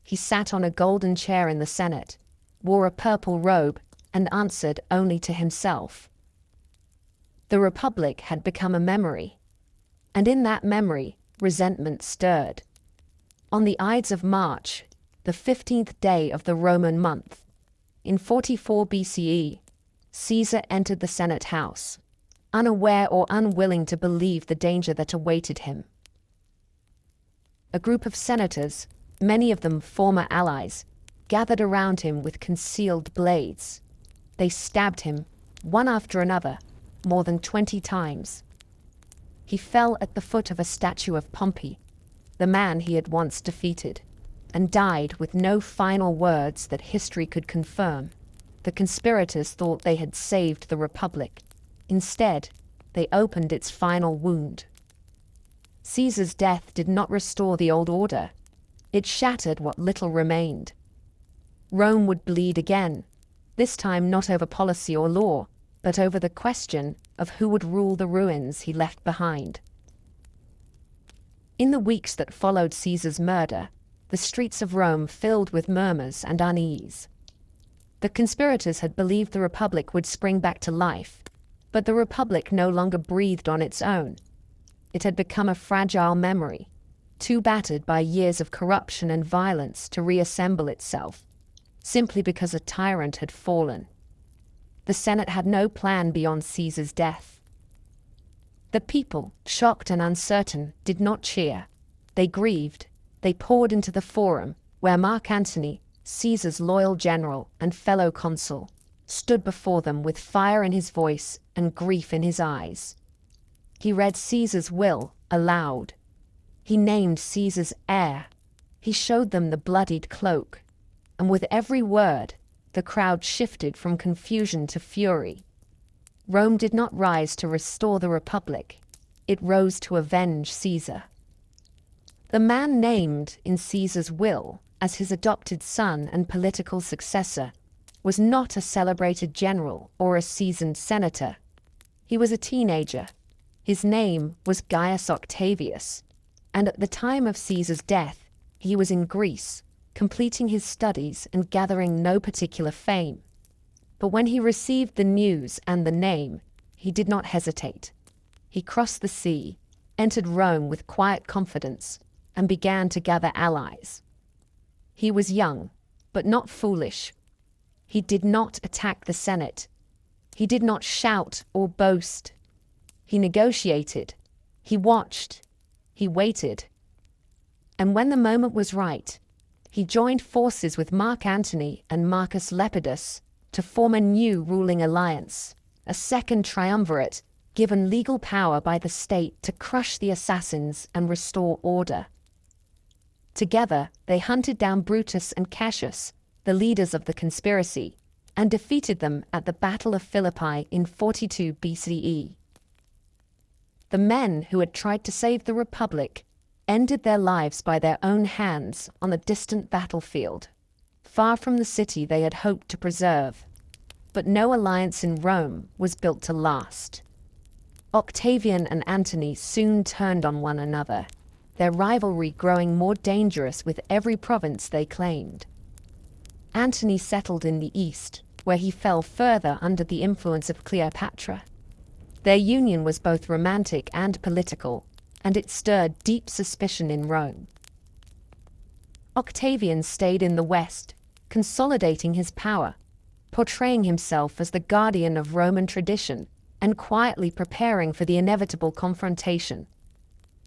He sat on a golden chair in the Senate, wore a purple robe, and answered only to himself. The Republic had become a memory, and in that memory, resentment stirred. On the Ides of March, the 15th day of the Roman month, in 44 BCE, Caesar entered the Senate house, unaware or unwilling to believe the danger that awaited him. A group of senators, many of them former allies, gathered around him with concealed blades. They stabbed him, one after another, more than 20 times. He fell at the foot of a statue of Pompey, the man he had once defeated, and died with no final words that history could confirm. The conspirators thought they had saved the Republic. Instead, they opened its final wound. Caesar's death did not restore the old order. It shattered what little remained. Rome would bleed again, this time not over policy or law, but over the question of who would rule the ruins he left behind. In the weeks that followed Caesar's murder, the streets of Rome filled with murmurs and unease. The conspirators had believed the Republic would spring back to life, but the Republic no longer breathed on its own. It had become a fragile memory, too battered by years of corruption and violence to reassemble itself, simply because a tyrant had fallen. The Senate had no plan beyond Caesar's death. The people, shocked and uncertain, did not cheer. They grieved. They poured into the forum, where Mark Antony, Caesar's loyal general and fellow consul, stood before them with fire in his voice and grief in his eyes. He read Caesar's will aloud. He named Caesar's heir. He showed them the bloodied cloak. And with every word, the crowd shifted from confusion to fury. Rome did not rise to restore the Republic. It rose to avenge Caesar. The man named in Caesar's will as his adopted son and political successor was not a celebrated general or a seasoned senator. He was a teenager. His name was Gaius Octavius, and at the time of Caesar's death, he was in Greece, completing his studies and gathering no particular fame. But when he received the news and the name, he did not hesitate. He crossed the sea, entered Rome with quiet confidence, and began to gather allies. He was young, but not foolish. He did not attack the Senate. He did not shout or boast. He negotiated. He watched. He waited. And when the moment was right, he joined forces with Mark Antony and Marcus Lepidus to form a new ruling alliance, a second triumvirate given legal power by the state to crush the assassins and restore order. Together, they hunted down Brutus and Cassius, the leaders of the conspiracy, and defeated them at the Battle of Philippi in 42 BCE. The men who had tried to save the Republic ended their lives by their own hands on a distant battlefield, far from the city they had hoped to preserve. But no alliance in Rome was built to last. Octavian and Antony soon turned on one another, their rivalry growing more dangerous with every province they claimed. Antony settled in the east, where he fell further under the influence of Cleopatra. Their union was both romantic and political, and it stirred deep suspicion in Rome. Octavian stayed in the west, consolidating his power, portraying himself as the guardian of Roman tradition, and quietly preparing for the inevitable confrontation.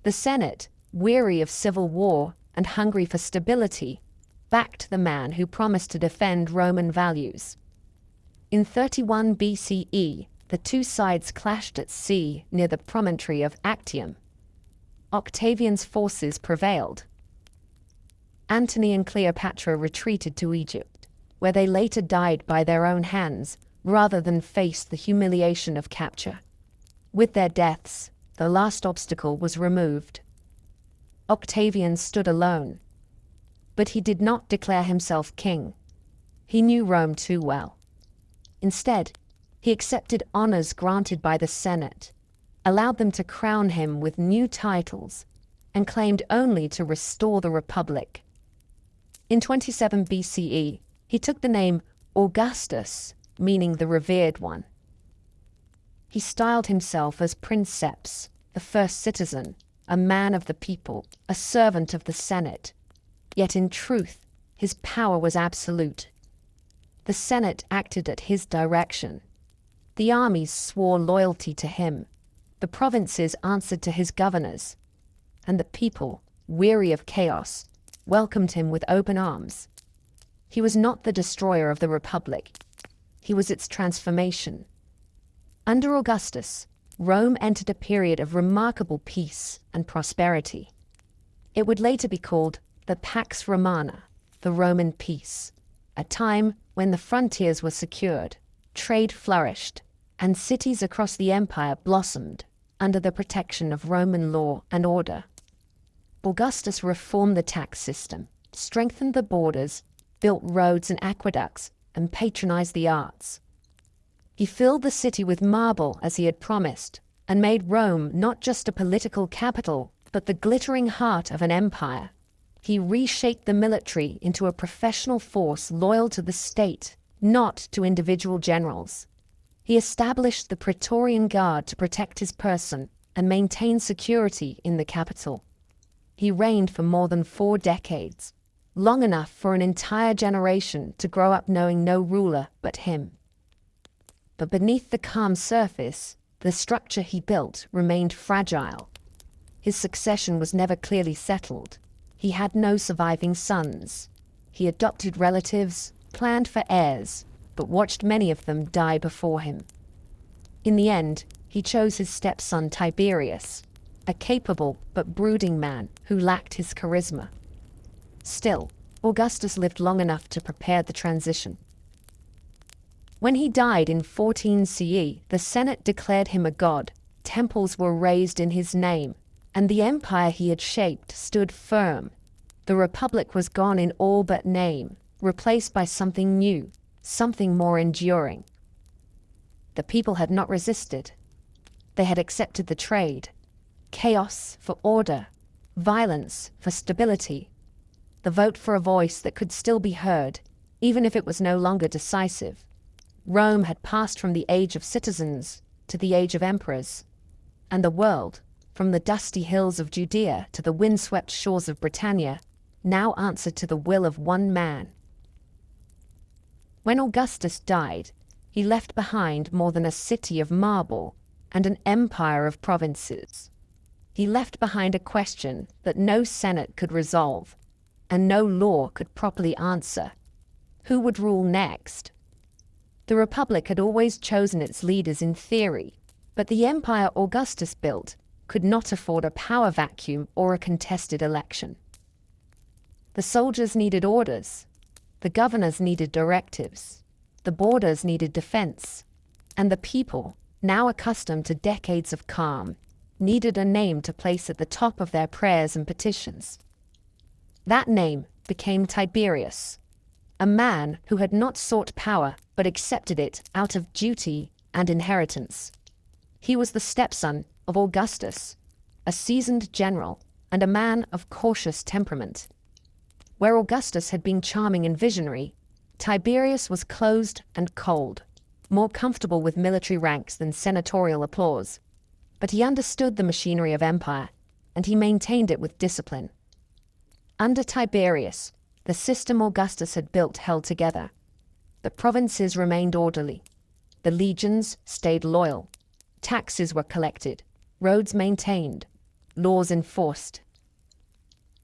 The Senate, weary of civil war and hungry for stability, backed the man who promised to defend Roman values. In 31 BCE, the two sides clashed at sea near the promontory of Actium. Octavian's forces prevailed. Antony and Cleopatra retreated to Egypt, where they later died by their own hands, rather than face the humiliation of capture. With their deaths, the last obstacle was removed. Octavian stood alone. But he did not declare himself king. He knew Rome too well. Instead, he accepted honors granted by the Senate, allowed them to crown him with new titles, and claimed only to restore the Republic. In 27 BCE, he took the name Augustus, meaning the revered one. He styled himself as Princeps, the first citizen, a man of the people, a servant of the Senate. Yet in truth, his power was absolute. The Senate acted at his direction. The armies swore loyalty to him. The provinces answered to his governors. And the people, weary of chaos, welcomed him with open arms. He was not the destroyer of the Republic. He was its transformation. Under Augustus, Rome entered a period of remarkable peace and prosperity. It would later be called the Pax Romana, the Roman peace, a time when the frontiers were secured, trade flourished, and cities across the empire blossomed under the protection of Roman law and order. Augustus reformed the tax system, strengthened the borders, built roads and aqueducts, and patronized the arts. He filled the city with marble as he had promised, and made Rome not just a political capital, but the glittering heart of an empire. He reshaped the military into a professional force loyal to the state, not to individual generals. He established the Praetorian Guard to protect his person and maintain security in the capital. He reigned for more than 4 decades, long enough for an entire generation to grow up knowing no ruler but him. But beneath the calm surface, the structure he built remained fragile. His succession was never clearly settled. He had no surviving sons. He adopted relatives, planned for heirs, but watched many of them die before him. In the end, he chose his stepson Tiberius, a capable but brooding man who lacked his charisma. Still, Augustus lived long enough to prepare the transition. When he died in 14 CE, the Senate declared him a god, temples were raised in his name, and the empire he had shaped stood firm. The Republic was gone in all but name, replaced by something new, something more enduring. The people had not resisted. They had accepted the trade. Chaos for order, violence for stability. The vote for a voice that could still be heard, even if it was no longer decisive. Rome had passed from the age of citizens to the age of emperors, and the world, from the dusty hills of Judea to the windswept shores of Britannia, now answered to the will of one man. When Augustus died, he left behind more than a city of marble and an empire of provinces. He left behind a question that no Senate could resolve, and no law could properly answer. Who would rule next? The Republic had always chosen its leaders in theory, but the empire Augustus built could not afford a power vacuum or a contested election. The soldiers needed orders, the governors needed directives, the borders needed defense, and the people, now accustomed to decades of calm, needed a name to place at the top of their prayers and petitions. That name became Tiberius, a man who had not sought power but accepted it out of duty and inheritance. He was the stepson of Augustus, a seasoned general and a man of cautious temperament. Where Augustus had been charming and visionary, Tiberius was closed and cold, more comfortable with military ranks than senatorial applause. But he understood the machinery of empire, and he maintained it with discipline. Under Tiberius, the system Augustus had built held together. The provinces remained orderly. The legions stayed loyal. Taxes were collected, roads maintained, laws enforced.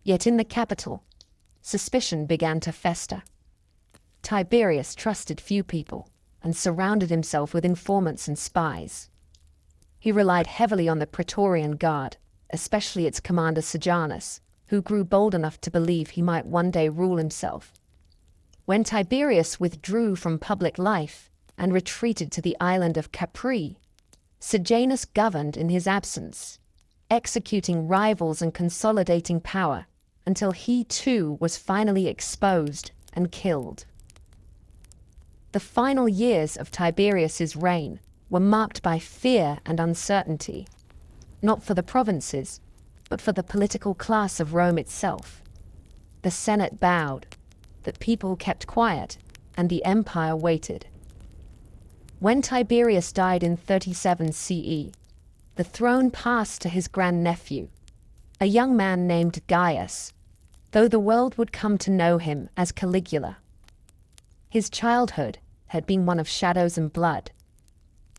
Yet in the capital, suspicion began to fester. Tiberius trusted few people and surrounded himself with informants and spies. He relied heavily on the Praetorian Guard, especially its commander Sejanus, who grew bold enough to believe he might one day rule himself. When Tiberius withdrew from public life and retreated to the island of Capri, Sejanus governed in his absence, executing rivals and consolidating power until he too was finally exposed and killed. The final years of Tiberius's reign were marked by fear and uncertainty, not for the provinces, but for the political class of Rome itself. The Senate bowed, the people kept quiet, and the empire waited. When Tiberius died in 37 CE, the throne passed to his grandnephew, a young man named Gaius, though the world would come to know him as Caligula. His childhood had been one of shadows and blood.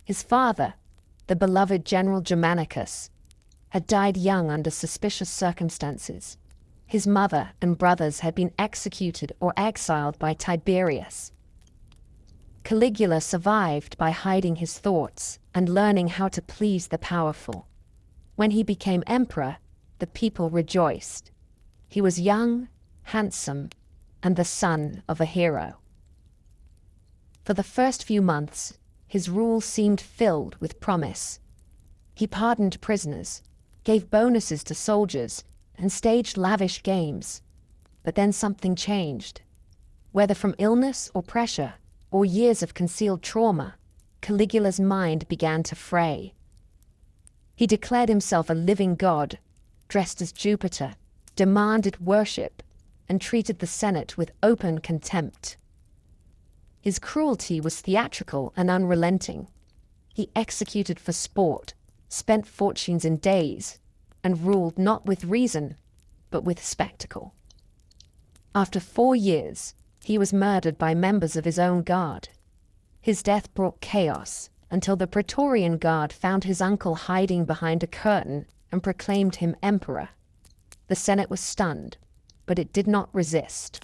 His father, the beloved General Germanicus, had died young under suspicious circumstances. His mother and brothers had been executed or exiled by Tiberius. Caligula survived by hiding his thoughts and learning how to please the powerful. When he became emperor, the people rejoiced. He was young, handsome, and the son of a hero. For the first few months, his rule seemed filled with promise. He pardoned prisoners, gave bonuses to soldiers, and staged lavish games. But then something changed. Whether from illness or pressure, or years of concealed trauma, Caligula's mind began to fray. He declared himself a living god, dressed as Jupiter, demanded worship, and treated the Senate with open contempt. His cruelty was theatrical and unrelenting. He executed for sport, spent fortunes in days, and ruled not with reason, but with spectacle. After 4 years, he was murdered by members of his own guard. His death brought chaos until the Praetorian Guard found his uncle hiding behind a curtain and proclaimed him emperor. The Senate was stunned, but it did not resist.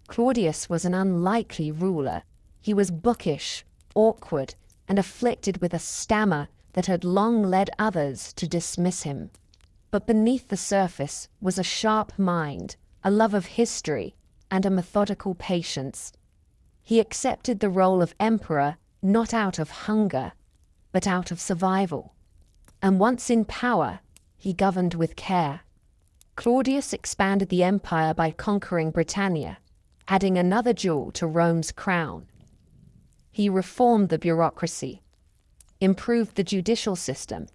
Claudius was an unlikely ruler. He was bookish, awkward, and afflicted with a stammer that had long led others to dismiss him. But beneath the surface was a sharp mind, a love of history, and a methodical patience. He accepted the role of emperor not out of hunger, but out of survival. And once in power, he governed with care. Claudius expanded the empire by conquering Britannia, adding another jewel to Rome's crown. He reformed the bureaucracy, improved the judicial system,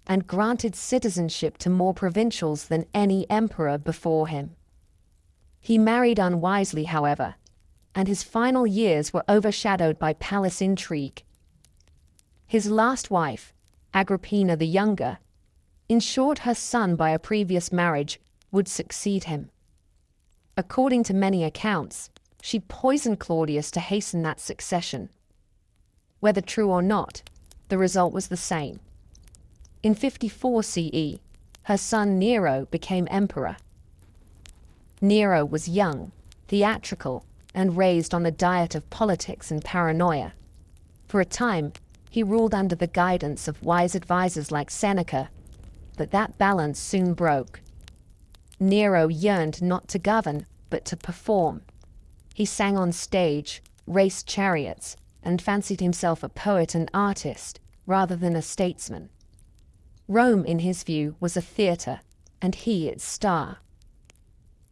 and granted citizenship to more provincials than any emperor before him. He married unwisely, however, and his final years were overshadowed by palace intrigue. His last wife, Agrippina the Younger, ensured her son by a previous marriage would succeed him. According to many accounts, she poisoned Claudius to hasten that succession. Whether true or not, the result was the same. In 54 CE, her son Nero became emperor. Nero was young, theatrical, and raised on a diet of politics and paranoia. For a time, he ruled under the guidance of wise advisors like Seneca, but that balance soon broke. Nero yearned not to govern, but to perform. He sang on stage, raced chariots, and fancied himself a poet and artist, rather than a statesman. Rome, in his view, was a theatre, and he its star.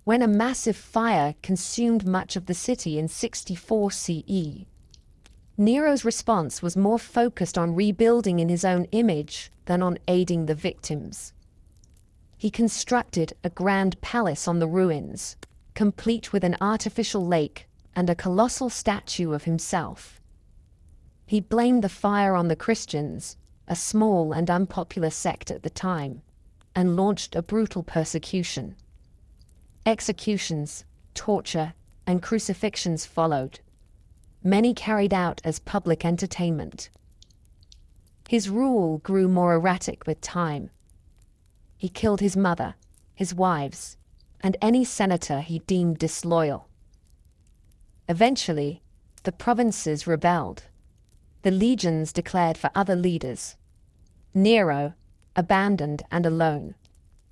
When a massive fire consumed much of the city in 64 CE, Nero's response was more focused on rebuilding in his own image than on aiding the victims. He constructed a grand palace on the ruins, complete with an artificial lake and a colossal statue of himself. He blamed the fire on the Christians, a small and unpopular sect at the time, and launched a brutal persecution. Executions, torture, and crucifixions followed, many carried out as public entertainment. His rule grew more erratic with time. He killed his mother, his wives, and any senator he deemed disloyal. Eventually, the provinces rebelled. The legions declared for other leaders. Nero, abandoned and alone,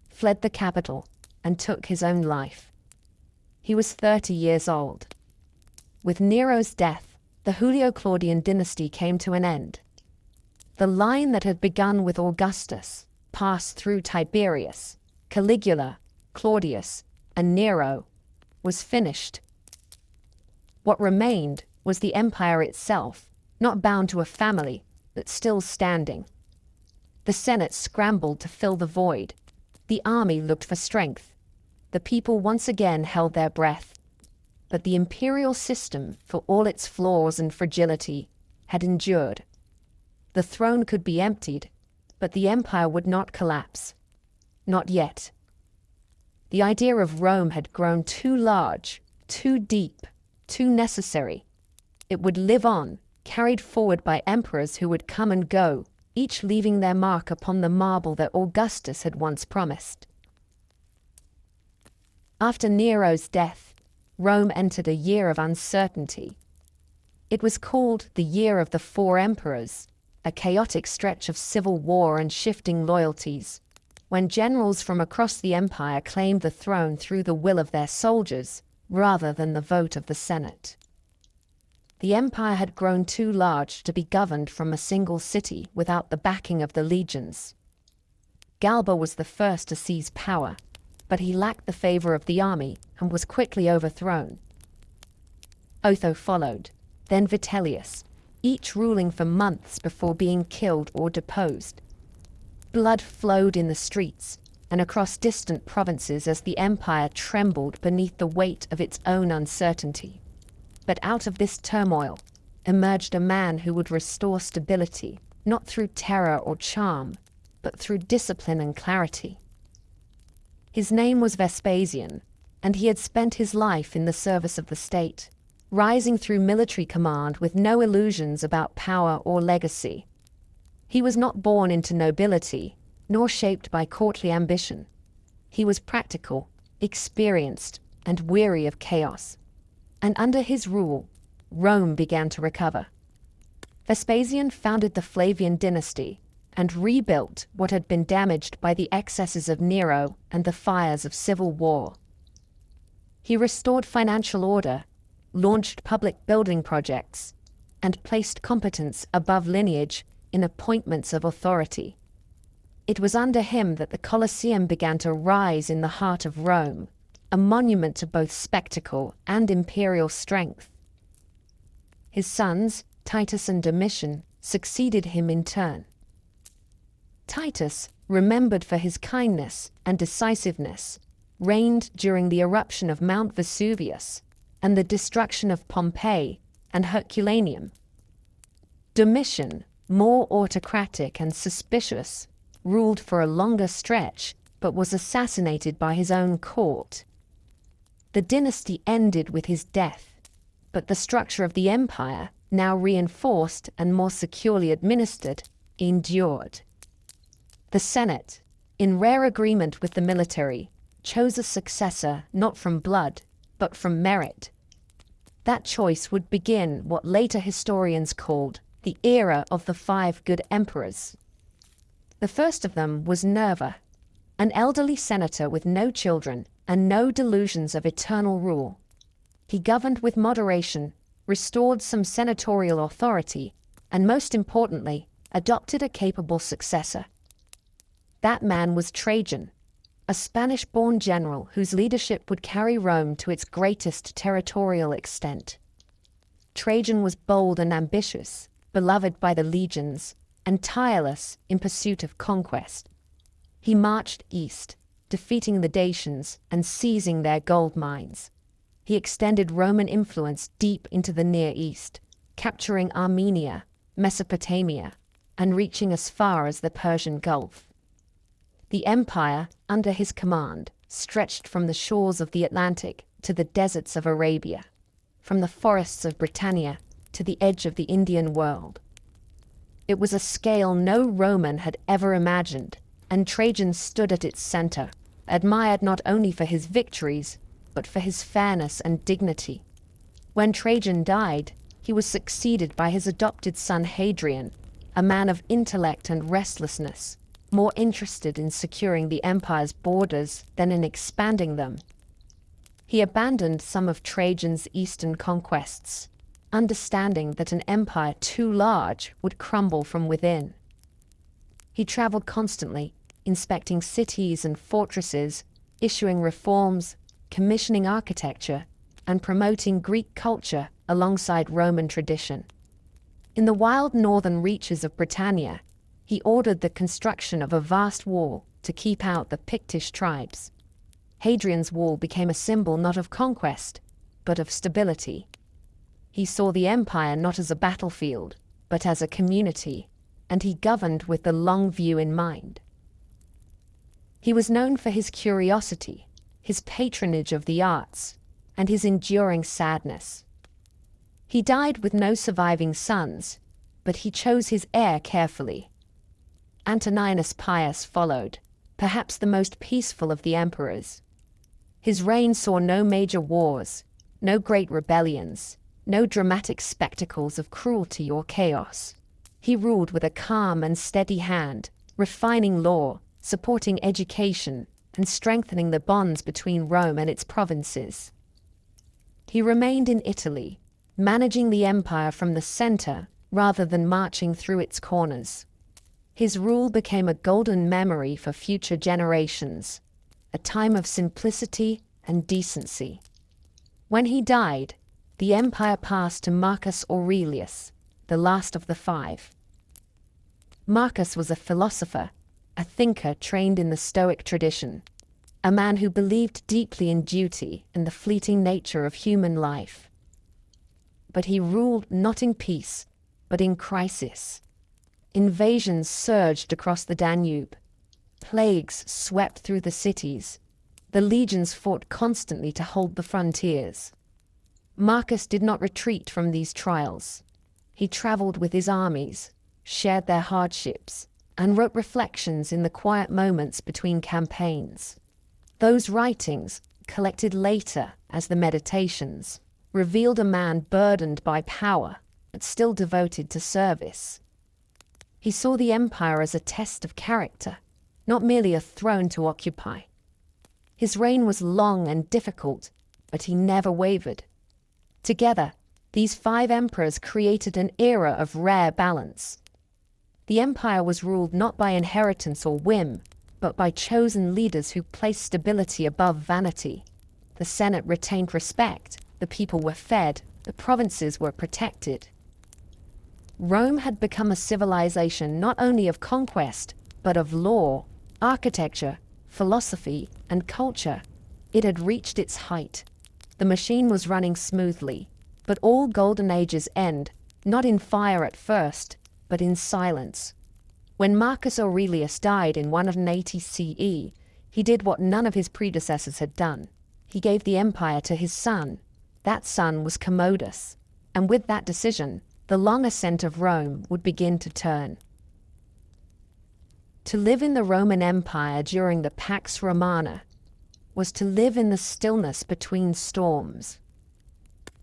fled the capital and took his own life. He was 30 years old. With Nero's death, the Julio-Claudian dynasty came to an end. The line that had begun with Augustus passed through Tiberius, Caligula, Claudius, and Nero, was finished. What remained was the empire itself, not bound to a family, but still standing. The Senate scrambled to fill the void. The army looked for strength. The people once again held their breath. But the imperial system, for all its flaws and fragility, had endured. The throne could be emptied, but the empire would not collapse. Not yet. The idea of Rome had grown too large, too deep, too necessary. It would live on, carried forward by emperors who would come and go, each leaving their mark upon the marble that Augustus had once promised. After Nero's death, Rome entered a year of uncertainty. It was called the Year of the Four Emperors, a chaotic stretch of civil war and shifting loyalties, when generals from across the empire claimed the throne through the will of their soldiers, rather than the vote of the Senate. The empire had grown too large to be governed from a single city without the backing of the legions. Galba was the first to seize power, but he lacked the favor of the army and was quickly overthrown. Otho followed, then Vitellius, each ruling for months before being killed or deposed. Blood flowed in the streets and across distant provinces as the empire trembled beneath the weight of its own uncertainty. But out of this turmoil emerged a man who would restore stability, not through terror or charm, but through discipline and clarity. His name was Vespasian, and he had spent his life in the service of the state, rising through military command with no illusions about power or legacy. He was not born into nobility, nor shaped by courtly ambition. He was practical, experienced, and weary of chaos. And under his rule, Rome began to recover. Vespasian founded the Flavian dynasty and rebuilt what had been damaged by the excesses of Nero and the fires of civil war. He restored financial order, launched public building projects, and placed competence above lineage in appointments of authority. It was under him that the Colosseum began to rise in the heart of Rome, a monument to both spectacle and imperial strength. His sons, Titus and Domitian, succeeded him in turn. Titus, remembered for his kindness and decisiveness, reigned during the eruption of Mount Vesuvius and the destruction of Pompeii and Herculaneum. Domitian, more autocratic and suspicious, ruled for a longer stretch but was assassinated by his own court. The dynasty ended with his death, But the structure of the empire, now reinforced and more securely administered, endured. The Senate, in rare agreement with the military, chose a successor not from blood, but from merit. That choice would begin what later historians called the era of the 5 good emperors. The first of them was Nerva, an elderly senator with no children and no delusions of eternal rule. He governed with moderation, restored some senatorial authority, and most importantly, adopted a capable successor. That man was Trajan, a Spanish-born general whose leadership would carry Rome to its greatest territorial extent. Trajan was bold and ambitious, beloved by the legions, and tireless in pursuit of conquest. He marched east, defeating the Dacians and seizing their gold mines. He extended Roman influence deep into the Near East, capturing Armenia, Mesopotamia, and reaching as far as the Persian Gulf. The empire, under his command, stretched from the shores of the Atlantic to the deserts of Arabia, from the forests of Britannia to the edge of the Indian world. It was a scale no Roman had ever imagined, and Trajan stood at its center, admired not only for his victories, but for his fairness and dignity. When Trajan died, he was succeeded by his adopted son Hadrian, a man of intellect and restlessness, more interested in securing the empire's borders than in expanding them. He abandoned some of Trajan's eastern conquests, understanding that an empire too large would crumble from within. He traveled constantly, inspecting cities and fortresses, issuing reforms, commissioning architecture, and promoting Greek culture alongside Roman tradition. In the wild northern reaches of Britannia, he ordered the construction of a vast wall to keep out the Pictish tribes. Hadrian's wall became a symbol not of conquest, but of stability. He saw the empire not as a battlefield, but as a community, and he governed with the long view in mind. He was known for his curiosity, his patronage of the arts, and his enduring sadness. He died with no surviving sons, but he chose his heir carefully. Antoninus Pius followed, perhaps the most peaceful of the emperors. His reign saw no major wars, no great rebellions, no dramatic spectacles of cruelty or chaos. He ruled with a calm and steady hand, refining law, supporting education, and strengthening the bonds between Rome and its provinces. He remained in Italy, managing the empire from the center rather than marching through its corners. His rule became a golden memory for future generations, a time of simplicity and decency. When he died, the empire passed to Marcus Aurelius, the last of the 5. Marcus was a philosopher, a thinker trained in the Stoic tradition, a man who believed deeply in duty and the fleeting nature of human life. But he ruled not in peace, but in crisis. Invasions surged across the Danube. Plagues swept through the cities. The legions fought constantly to hold the frontiers. Marcus did not retreat from these trials. He traveled with his armies, shared their hardships, and wrote reflections in the quiet moments between campaigns. Those writings, collected later as the Meditations, revealed a man burdened by power, but still devoted to service. He saw the empire as a test of character, not merely a throne to occupy. His reign was long and difficult, but he never wavered. Together, these 5 emperors created an era of rare balance. The empire was ruled not by inheritance or whim, but by chosen leaders who placed stability above vanity. The Senate retained respect, the people were fed, the provinces were protected. Rome had become a civilization not only of conquest, but of law, architecture, philosophy, and culture. It had reached its height. The machine was running smoothly, but all golden ages end, not in fire at first, but in silence. When Marcus Aurelius died in 180 CE, he did what none of his predecessors had done. He gave the empire to his son, That son was Commodus, and with that decision, the long ascent of Rome would begin to turn. To live in the Roman Empire during the Pax Romana was to live in the stillness between storms.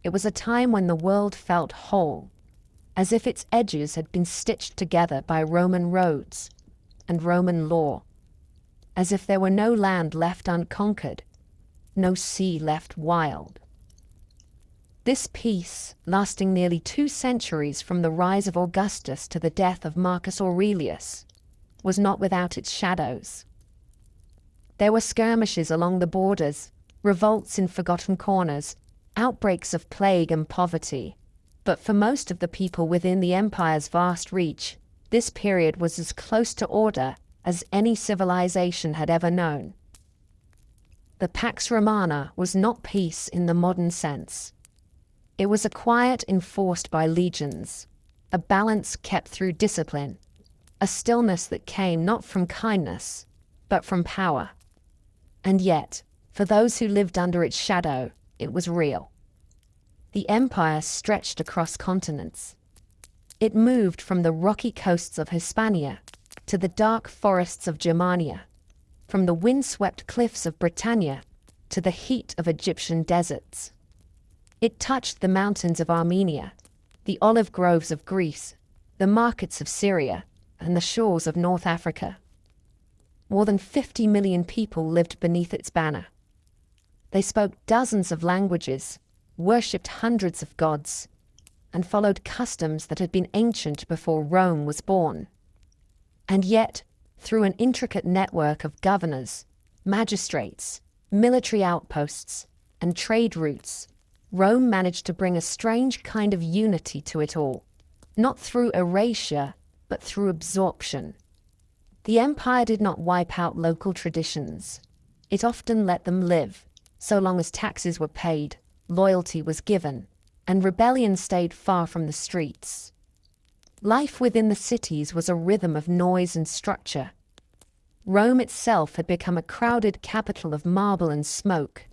It was a time when the world felt whole, as if its edges had been stitched together by Roman roads and Roman law, as if there were no land left unconquered, no sea left wild. This peace, lasting nearly 2 centuries from the rise of Augustus to the death of Marcus Aurelius, was not without its shadows. There were skirmishes along the borders, revolts in forgotten corners, outbreaks of plague and poverty. But for most of the people within the empire's vast reach, this period was as close to order as any civilization had ever known. The Pax Romana was not peace in the modern sense. It was a quiet enforced by legions, a balance kept through discipline, a stillness that came not from kindness, but from power. And yet, for those who lived under its shadow, it was real. The empire stretched across continents. It moved from the rocky coasts of Hispania to the dark forests of Germania, from the wind-swept cliffs of Britannia to the heat of Egyptian deserts. It touched the mountains of Armenia, the olive groves of Greece, the markets of Syria, and the shores of North Africa. More than 50 million people lived beneath its banner. They spoke dozens of languages, worshipped hundreds of gods, and followed customs that had been ancient before Rome was born. And yet, through an intricate network of governors, magistrates, military outposts, and trade routes, Rome managed to bring a strange kind of unity to it all, not through erasure, but through absorption. The empire did not wipe out local traditions. It often let them live, so long as taxes were paid, loyalty was given, and rebellion stayed far from the streets. Life within the cities was a rhythm of noise and structure. Rome itself had become a crowded capital of marble and smoke,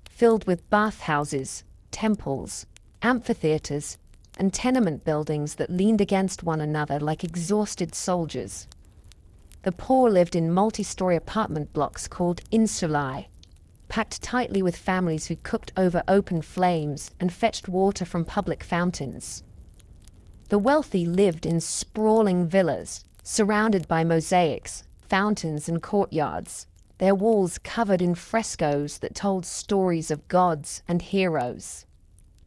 filled with bathhouses, temples, amphitheaters, and tenement buildings that leaned against one another like exhausted soldiers. The poor lived in multi-story apartment blocks called insulae, packed tightly with families who cooked over open flames and fetched water from public fountains. The wealthy lived in sprawling villas, surrounded by mosaics, fountains, and courtyards, their walls covered in frescoes that told stories of gods and heroes.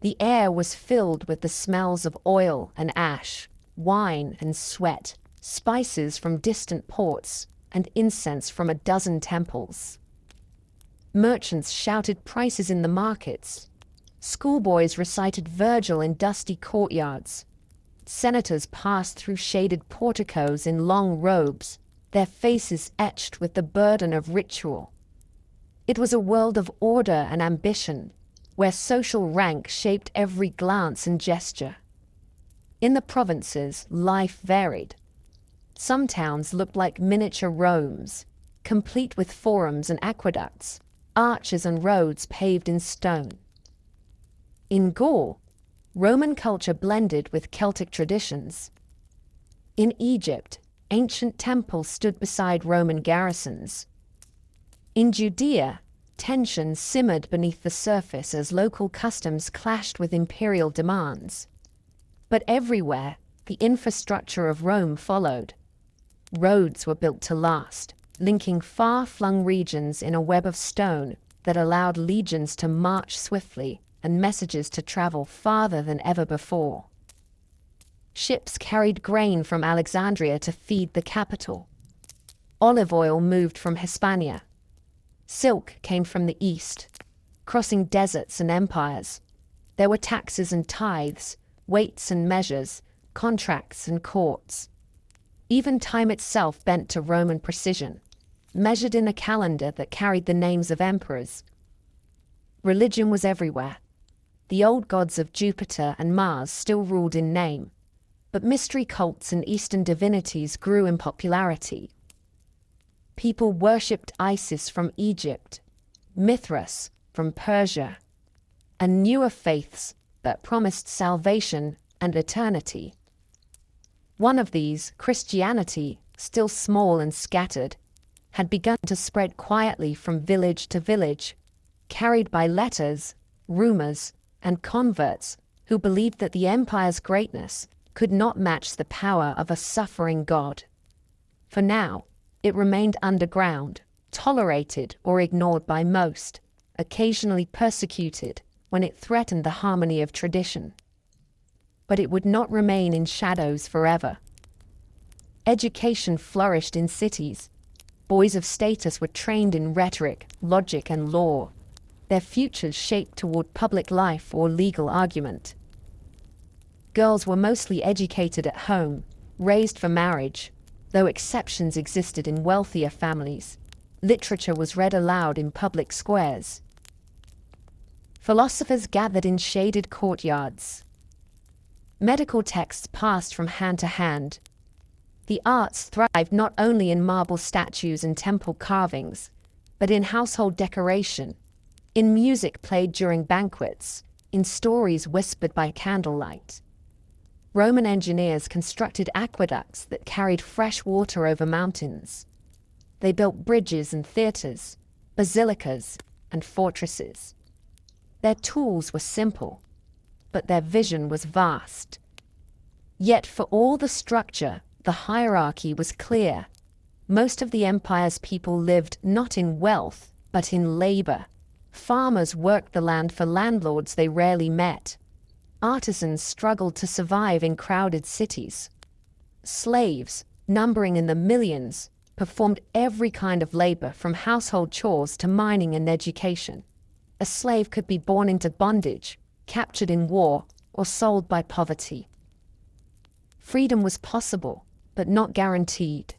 The air was filled with the smells of oil and ash, wine and sweat, spices from distant ports, and incense from a dozen temples. Merchants shouted prices in the markets. Schoolboys recited Virgil in dusty courtyards. Senators passed through shaded porticos in long robes, their faces etched with the burden of ritual. It was a world of order and ambition, where social rank shaped every glance and gesture. In the provinces, life varied. Some towns looked like miniature Romes, complete with forums and aqueducts, arches and roads paved in stone. In Gaul, Roman culture blended with Celtic traditions. In Egypt, ancient temples stood beside Roman garrisons. In Judea, tension simmered beneath the surface as local customs clashed with imperial demands. But everywhere, the infrastructure of Rome followed. Roads were built to last, linking far-flung regions in a web of stone that allowed legions to march swiftly and messages to travel farther than ever before. Ships carried grain from Alexandria to feed the capital. Olive oil moved from Hispania. Silk came from the east, crossing deserts and empires. There were taxes and tithes, weights and measures, contracts and courts. Even time itself bent to Roman precision, measured in a calendar that carried the names of emperors. Religion was everywhere. The old gods of Jupiter and Mars still ruled in name, but mystery cults and Eastern divinities grew in popularity. People worshipped Isis from Egypt, Mithras from Persia, and newer faiths that promised salvation and eternity. One of these, Christianity, still small and scattered, had begun to spread quietly from village to village, carried by letters, rumors, and converts who believed that the empire's greatness could not match the power of a suffering God. For now, it remained underground, tolerated or ignored by most, occasionally persecuted when it threatened the harmony of tradition. But it would not remain in shadows forever. Education flourished in cities. Boys of status were trained in rhetoric, logic, and law, their futures shaped toward public life or legal argument. Girls were mostly educated at home, raised for marriage, though exceptions existed in wealthier families. Literature was read aloud in public squares. Philosophers gathered in shaded courtyards. Medical texts passed from hand to hand. The arts thrived not only in marble statues and temple carvings, but in household decoration, in music played during banquets, in stories whispered by candlelight. Roman engineers constructed aqueducts that carried fresh water over mountains. They built bridges and theaters, basilicas and fortresses. Their tools were simple, but their vision was vast. Yet for all the structure, the hierarchy was clear. Most of the empire's people lived not in wealth, but in labor. Farmers worked the land for landlords they rarely met. Artisans struggled to survive in crowded cities. Slaves, numbering in the millions, performed every kind of labor from household chores to mining and education. A slave could be born into bondage, captured in war, or sold by poverty. Freedom was possible, but not guaranteed.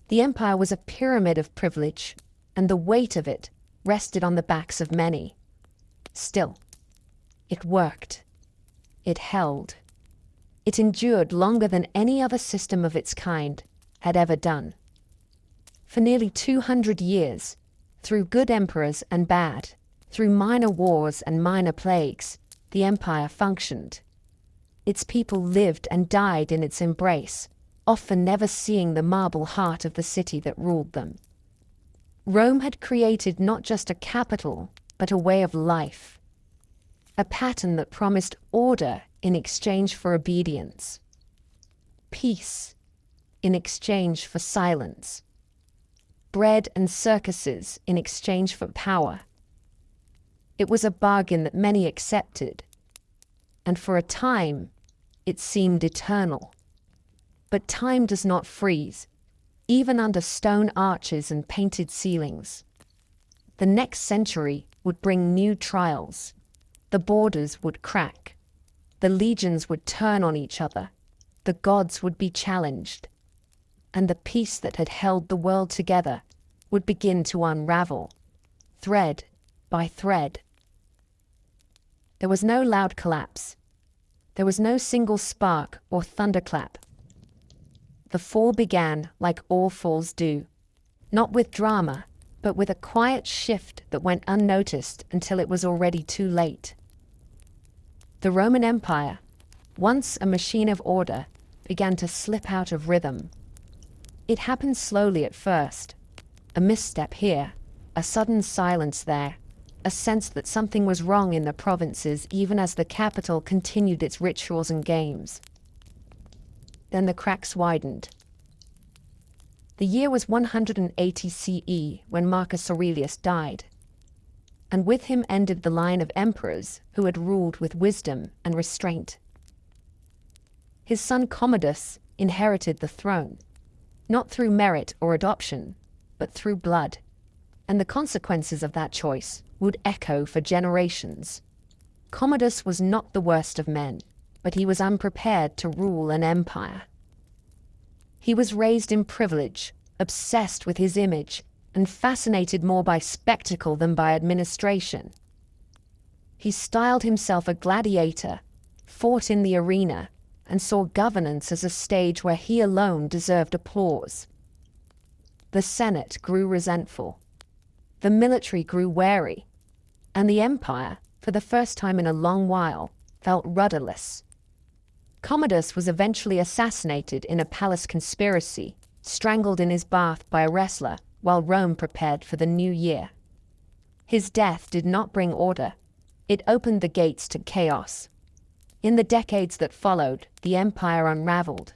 The empire was a pyramid of privilege, and the weight of it rested on the backs of many. Still, it worked. It held. It endured longer than any other system of its kind had ever done. For nearly 200 years, through good emperors and bad, through minor wars and minor plagues, the empire functioned. Its people lived and died in its embrace, often never seeing the marble heart of the city that ruled them. Rome had created not just a capital, but a way of life. A pattern that promised order in exchange for obedience. Peace in exchange for silence. Bread and circuses in exchange for power. It was a bargain that many accepted, and for a time, it seemed eternal. But time does not freeze, even under stone arches and painted ceilings. The next century would bring new trials. The borders would crack. The legions would turn on each other. The gods would be challenged. And the peace that had held the world together would begin to unravel, thread by thread. There was no loud collapse. There was no single spark or thunderclap. The fall began like all falls do, not with drama, but with a quiet shift that went unnoticed until it was already too late. The Roman Empire, once a machine of order, began to slip out of rhythm. It happened slowly at first. A misstep here, a sudden silence there, a sense that something was wrong in the provinces even as the capital continued its rituals and games. Then the cracks widened. The year was 180 CE when Marcus Aurelius died, and with him ended the line of emperors who had ruled with wisdom and restraint. His son Commodus inherited the throne, not through merit or adoption, but through blood, and the consequences of that choice would echo for generations. Commodus was not the worst of men, but he was unprepared to rule an empire. He was raised in privilege, obsessed with his image, and fascinated more by spectacle than by administration. He styled himself a gladiator, fought in the arena, and saw governance as a stage where he alone deserved applause. The Senate grew resentful. The military grew wary, and the empire, for the first time in a long while, felt rudderless. Commodus was eventually assassinated in a palace conspiracy, strangled in his bath by a wrestler while Rome prepared for the new year. His death did not bring order. It opened the gates to chaos. In the decades that followed, the empire unraveled.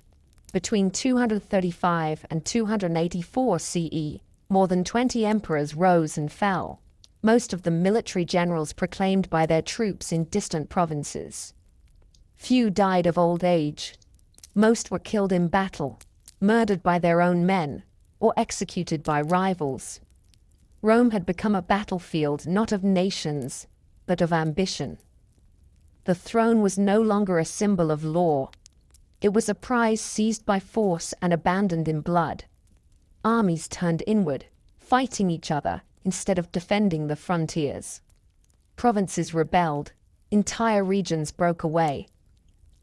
Between 235 and 284 CE, more than 20 emperors rose and fell, most of them military generals proclaimed by their troops in distant provinces. Few died of old age. Most were killed in battle, murdered by their own men, or executed by rivals. Rome had become a battlefield not of nations, but of ambition. The throne was no longer a symbol of law. It was a prize seized by force and abandoned in blood. Armies turned inward, fighting each other instead of defending the frontiers. Provinces rebelled. Entire regions broke away.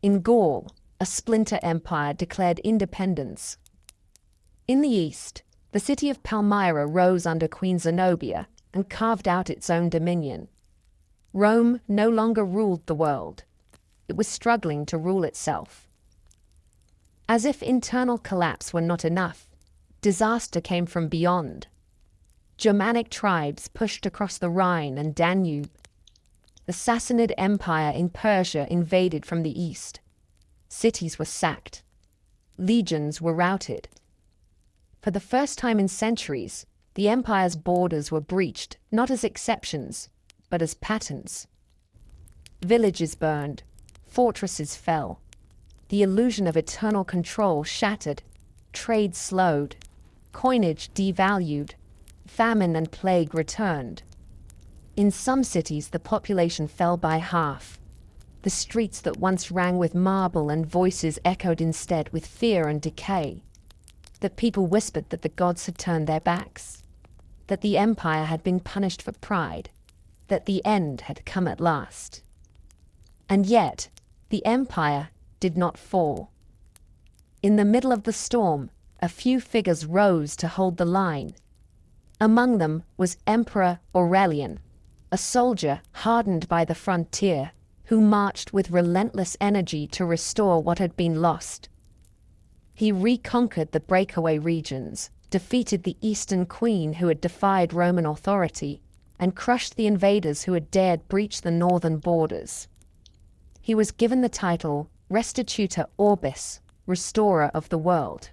In Gaul, a splinter empire declared independence. In the east, the city of Palmyra rose under Queen Zenobia and carved out its own dominion. Rome no longer ruled the world. It was struggling to rule itself. As if internal collapse were not enough, disaster came from beyond. Germanic tribes pushed across the Rhine and Danube. The Sassanid Empire in Persia invaded from the east. Cities were sacked. Legions were routed. For the first time in centuries, the empire's borders were breached not as exceptions, but as patterns. Villages burned. Fortresses fell. The illusion of eternal control shattered. Trade slowed. Coinage devalued. Famine and plague returned. In some cities, the population fell by half. The streets that once rang with marble and voices echoed instead with fear and decay. The people whispered that the gods had turned their backs, that the empire had been punished for pride, that the end had come at last. And yet, the empire did not fall. In the middle of the storm, a few figures rose to hold the line. Among them was Emperor Aurelian, a soldier hardened by the frontier, who marched with relentless energy to restore what had been lost. He reconquered the breakaway regions, defeated the Eastern Queen who had defied Roman authority, and crushed the invaders who had dared breach the northern borders. He was given the title Restitutor Orbis, Restorer of the World.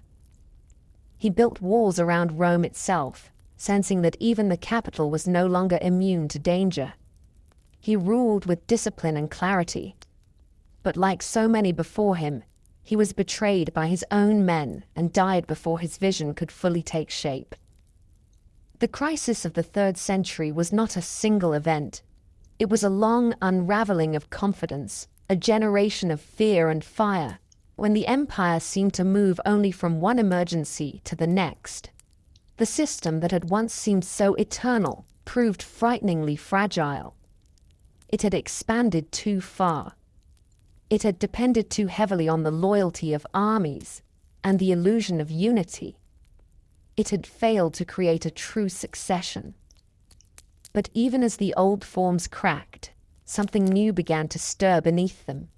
He built walls around Rome itself, sensing that even the capital was no longer immune to danger. He ruled with discipline and clarity. But like so many before him, he was betrayed by his own men and died before his vision could fully take shape. The crisis of the 3rd century was not a single event. It was a long unraveling of confidence, a generation of fear and fire, when the empire seemed to move only from one emergency to the next. The system that had once seemed so eternal proved frighteningly fragile. It had expanded too far. It had depended too heavily on the loyalty of armies and the illusion of unity. It had failed to create a true succession. But even as the old forms cracked, something new began to stir beneath them.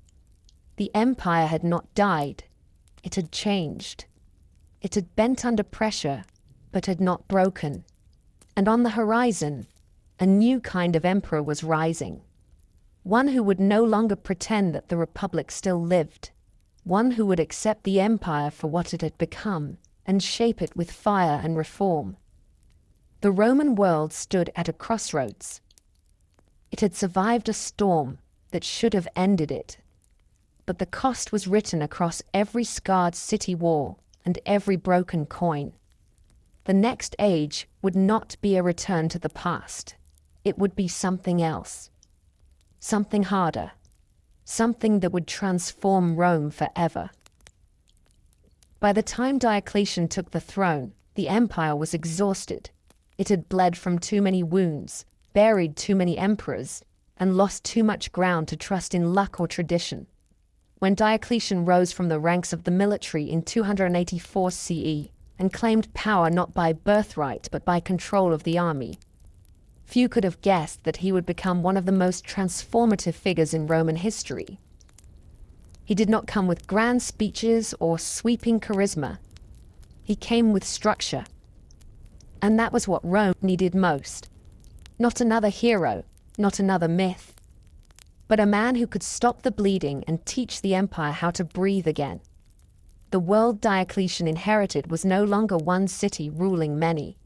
The empire had not died. It had changed. It had bent under pressure, but had not broken. And on the horizon, a new kind of emperor was rising. One who would no longer pretend that the Republic still lived. One who would accept the empire for what it had become and shape it with fire and reform. The Roman world stood at a crossroads. It had survived a storm that should have ended it. But the cost was written across every scarred city wall and every broken coin. The next age would not be a return to the past. It would be something else. Something harder. Something that would transform Rome forever. By the time Diocletian took the throne, the empire was exhausted. It had bled from too many wounds, buried too many emperors, and lost too much ground to trust in luck or tradition. When Diocletian rose from the ranks of the military in 284 CE and claimed power not by birthright but by control of the army, Few could have guessed that he would become one of the most transformative figures in Roman history. He did not come with grand speeches or sweeping charisma. He came with structure. And that was what Rome needed most. Not another hero, not another myth, but a man who could stop the bleeding and teach the empire how to breathe again. The world Diocletian inherited was no longer one city ruling many.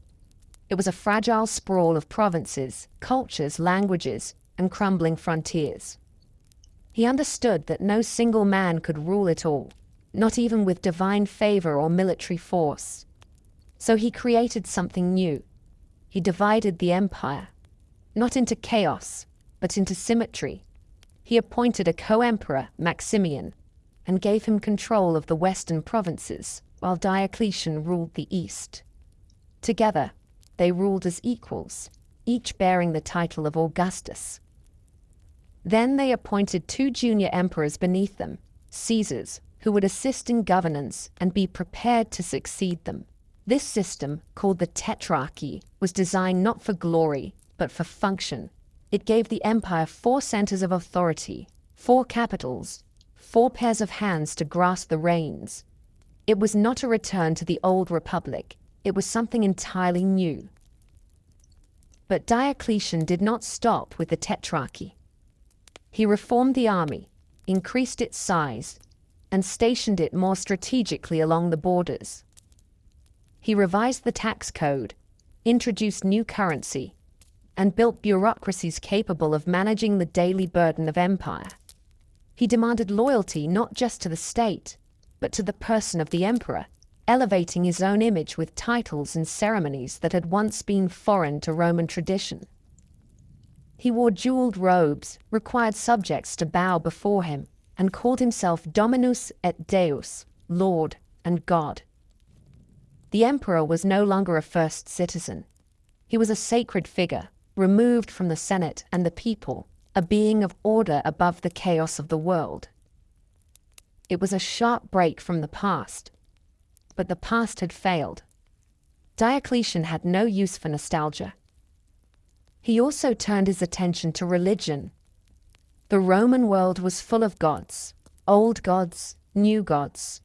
It was a fragile sprawl of provinces, cultures, languages, and crumbling frontiers. He understood that no single man could rule it all, not even with divine favor or military force. So he created something new. He divided the empire, not into chaos, but into symmetry. He appointed a co-emperor, Maximian, and gave him control of the western provinces, while Diocletian ruled the east. Together, they ruled as equals, each bearing the title of Augustus. Then they appointed 2 junior emperors beneath them, Caesars, who would assist in governance and be prepared to succeed them. This system, called the Tetrarchy, was designed not for glory, but for function. It gave the empire 4 centers of authority, 4 capitals, 4 pairs of hands to grasp the reins. It was not a return to the old republic, it was something entirely new. But Diocletian did not stop with the Tetrarchy. He reformed the army, increased its size, and stationed it more strategically along the borders. He revised the tax code, introduced new currency, and built bureaucracies capable of managing the daily burden of empire. He demanded loyalty not just to the state, but to the person of the emperor, elevating his own image with titles and ceremonies that had once been foreign to Roman tradition. He wore jeweled robes, required subjects to bow before him, and called himself Dominus et Deus, Lord and God. The emperor was no longer a first citizen. He was a sacred figure, removed from the Senate and the people, a being of order above the chaos of the world. It was a sharp break from the past, but the past had failed. Diocletian had no use for nostalgia. He also turned his attention to religion. The Roman world was full of gods, old gods, new gods,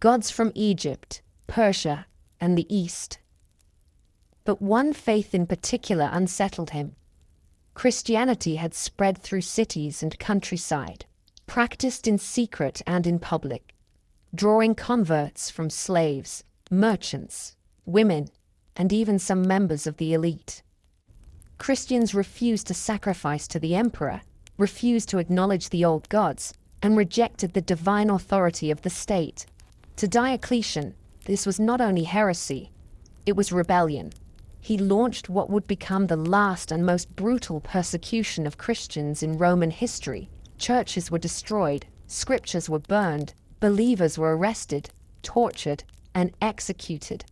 gods from Egypt, Persia, and the East. But one faith in particular unsettled him. Christianity had spread through cities and countryside, practiced in secret and in public, drawing converts from slaves, merchants, women, and even some members of the elite. Christians refused to sacrifice to the emperor, refused to acknowledge the old gods, and rejected the divine authority of the state. To Diocletian, this was not only heresy, it was rebellion. He launched what would become the last and most brutal persecution of Christians in Roman history. Churches were destroyed, scriptures were burned, believers were arrested, tortured, and executed.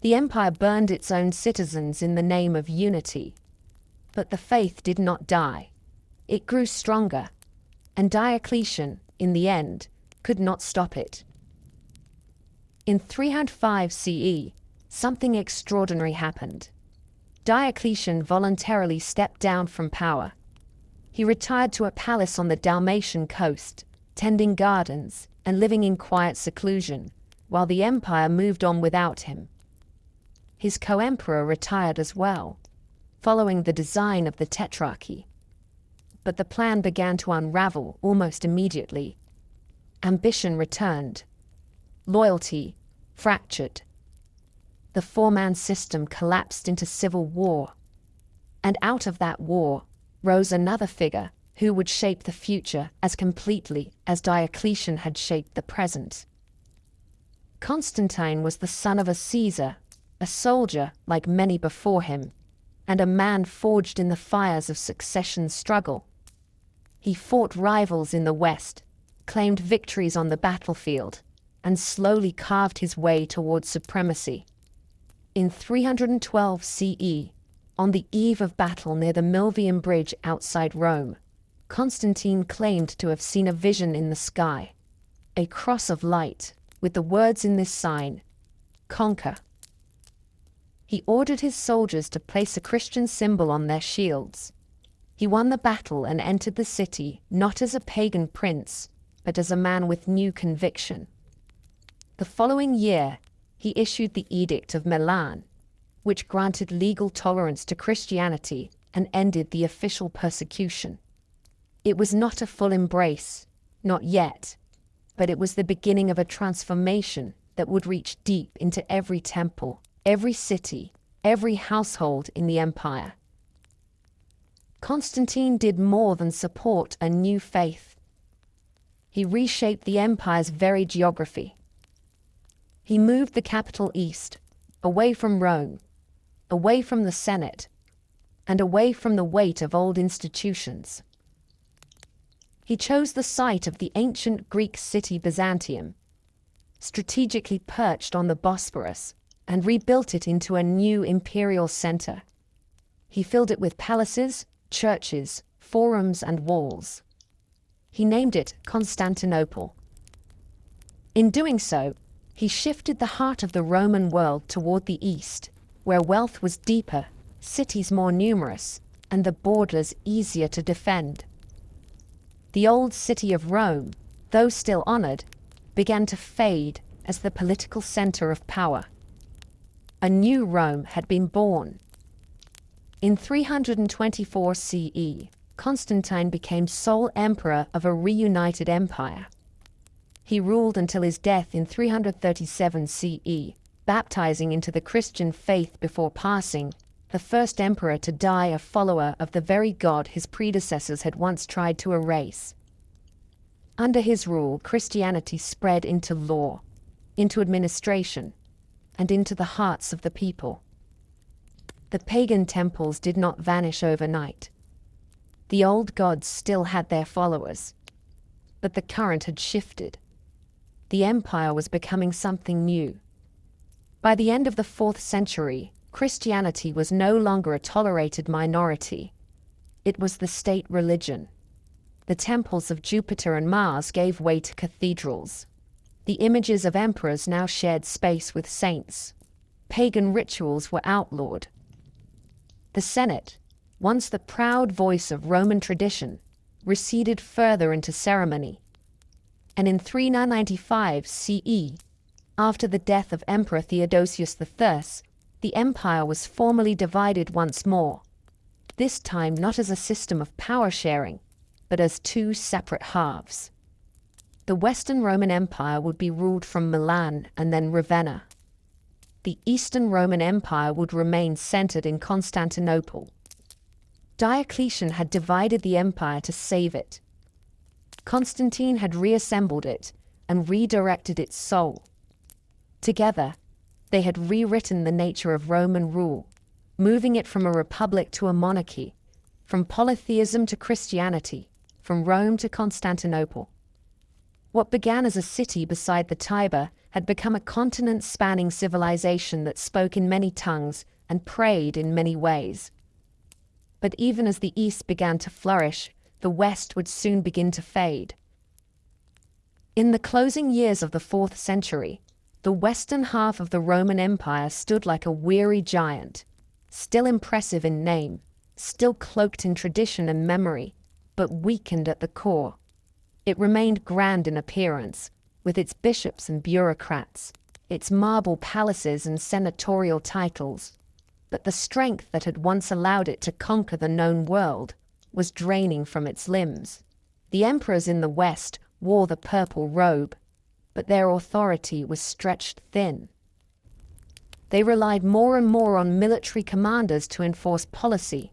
The empire burned its own citizens in the name of unity. But the faith did not die. It grew stronger, and Diocletian, in the end, could not stop it. In 305 CE, something extraordinary happened. Diocletian voluntarily stepped down from power. He retired to a palace on the Dalmatian coast, tending gardens and living in quiet seclusion, while the empire moved on without him. His co-emperor retired as well, following the design of the Tetrarchy. But the plan began to unravel almost immediately. Ambition returned. Loyalty fractured. The 4-man system collapsed into civil war. And out of that war rose another figure who would shape the future as completely as Diocletian had shaped the present. Constantine was the son of a Caesar, a soldier like many before him, and a man forged in the fires of succession struggle. He fought rivals in the West, claimed victories on the battlefield, and slowly carved his way towards supremacy. In 312 CE, on the eve of battle near the Milvian Bridge outside Rome, Constantine claimed to have seen a vision in the sky, a cross of light, with the words in this sign, "Conquer." He ordered his soldiers to place a Christian symbol on their shields. He won the battle and entered the city not as a pagan prince, but as a man with new conviction. The following year, he issued the Edict of Milan, which granted legal tolerance to Christianity and ended the official persecution. It was not a full embrace, not yet, but it was the beginning of a transformation that would reach deep into every temple, every city, every household in the empire. Constantine did more than support a new faith. He reshaped the empire's very geography. He moved the capital east, away from Rome, away from the Senate, and away from the weight of old institutions. He chose the site of the ancient Greek city Byzantium, strategically perched on the Bosphorus, and rebuilt it into a new imperial center. He filled it with palaces, churches, forums, and walls. He named it Constantinople. In doing so, he shifted the heart of the Roman world toward the east, where wealth was deeper, cities more numerous, and the borders easier to defend. The old city of Rome, though still honored, began to fade as the political center of power. A new Rome had been born. In 324 CE, Constantine became sole emperor of a reunited empire. He ruled until his death in 337 CE, baptizing into the Christian faith before passing, the first emperor to die a follower of the very God his predecessors had once tried to erase. Under his rule, Christianity spread into law, into administration, and into the hearts of the people. The pagan temples did not vanish overnight. The old gods still had their followers, but the current had shifted. The empire was becoming something new. By the end of the 4th century, Christianity was no longer a tolerated minority. It was the state religion. The temples of Jupiter and Mars gave way to cathedrals. The images of emperors now shared space with saints. Pagan rituals were outlawed. The Senate, once the proud voice of Roman tradition, receded further into ceremony. And in 395 CE, after the death of Emperor Theodosius I, the empire was formally divided once more, this time not as a system of power sharing, but as two separate halves. The Western Roman Empire would be ruled from Milan and then Ravenna. The Eastern Roman Empire would remain centered in Constantinople. Diocletian had divided the empire to save it. Constantine had reassembled it and redirected its soul. Together, they had rewritten the nature of Roman rule, moving it from a republic to a monarchy, from polytheism to Christianity, from Rome to Constantinople. What began as a city beside the Tiber had become a continent-spanning civilization that spoke in many tongues and prayed in many ways. But even as the East began to flourish, the West would soon begin to fade. In the closing years of the 4th century, the western half of the Roman Empire stood like a weary giant, still impressive in name, still cloaked in tradition and memory, but weakened at the core. It remained grand in appearance, with its bishops and bureaucrats, its marble palaces and senatorial titles. But the strength that had once allowed it to conquer the known world was draining from its limbs. The emperors in the West wore the purple robe, but their authority was stretched thin. They relied more and more on military commanders to enforce policy,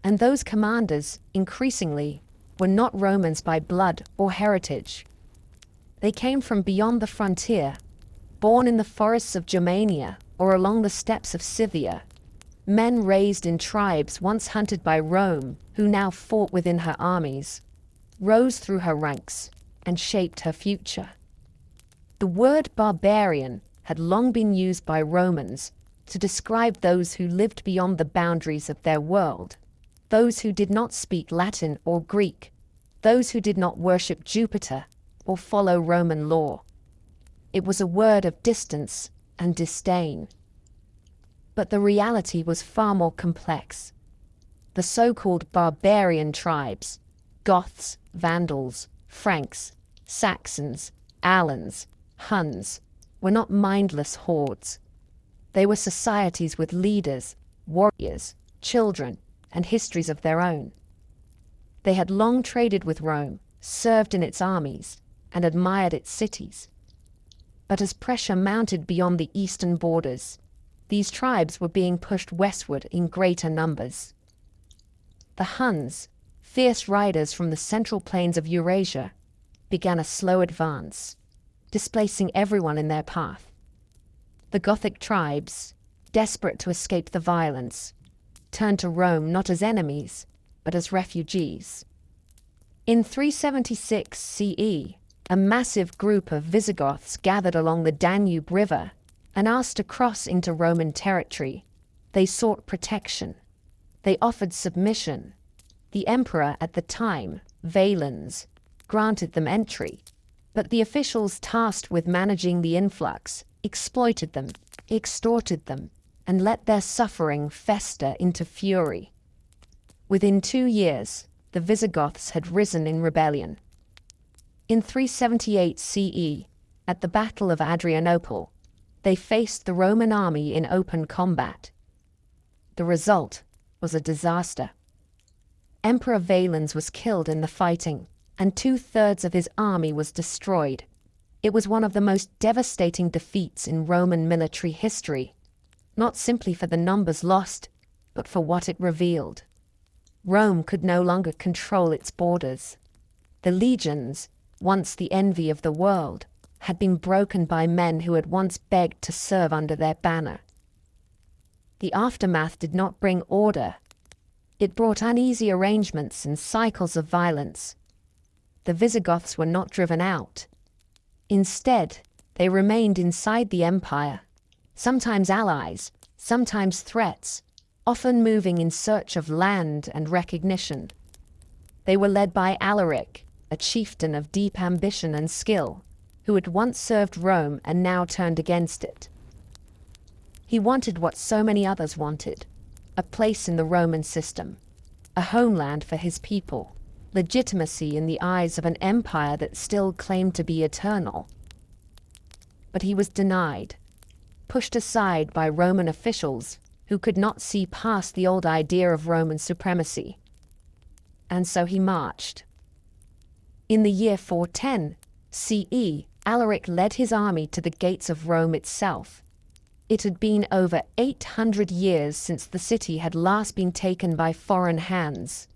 and those commanders, increasingly, were not Romans by blood or heritage. They came from beyond the frontier, born in the forests of Germania or along the steppes of Scythia, men raised in tribes once hunted by Rome, who now fought within her armies, rose through her ranks, and shaped her future. The word barbarian had long been used by Romans to describe those who lived beyond the boundaries of their world, those who did not speak Latin or Greek, those who did not worship Jupiter or follow Roman law. It was a word of distance and disdain. But the reality was far more complex. The so-called barbarian tribes, Goths, Vandals, Franks, Saxons, Alans, Huns, were not mindless hordes. They were societies with leaders, warriors, children, and histories of their own. They had long traded with Rome, served in its armies, and admired its cities. But as pressure mounted beyond the eastern borders, these tribes were being pushed westward in greater numbers. The Huns, fierce riders from the central plains of Eurasia, began a slow advance, displacing everyone in their path. The Gothic tribes, desperate to escape the violence, turned to Rome not as enemies, but as refugees. In 376 CE, a massive group of Visigoths gathered along the Danube River and asked to cross into Roman territory. They sought protection. They offered submission. The emperor at the time, Valens, granted them entry, but the officials tasked with managing the influx exploited them, extorted them, and let their suffering fester into fury. Within 2 years, the Visigoths had risen in rebellion. In 378 CE, at the Battle of Adrianople, they faced the Roman army in open combat. The result was a disaster. Emperor Valens was killed in the fighting, and 2/3 of his army was destroyed. It was one of the most devastating defeats in Roman military history, not simply for the numbers lost, but for what it revealed. Rome could no longer control its borders. The legions, once the envy of the world, had been broken by men who had once begged to serve under their banner. The aftermath did not bring order. It brought uneasy arrangements and cycles of violence. The Visigoths were not driven out. Instead, they remained inside the empire, sometimes allies, sometimes threats, often moving in search of land and recognition. They were led by Alaric, a chieftain of deep ambition and skill, who had once served Rome and now turned against it. He wanted what so many others wanted: a place in the Roman system, a homeland for his people, legitimacy in the eyes of an empire that still claimed to be eternal. But he was denied, pushed aside by Roman officials who could not see past the old idea of Roman supremacy. And so he marched. In the year 410 CE, Alaric led his army to the gates of Rome itself. It had been over 800 years since the city had last been taken by foreign hands.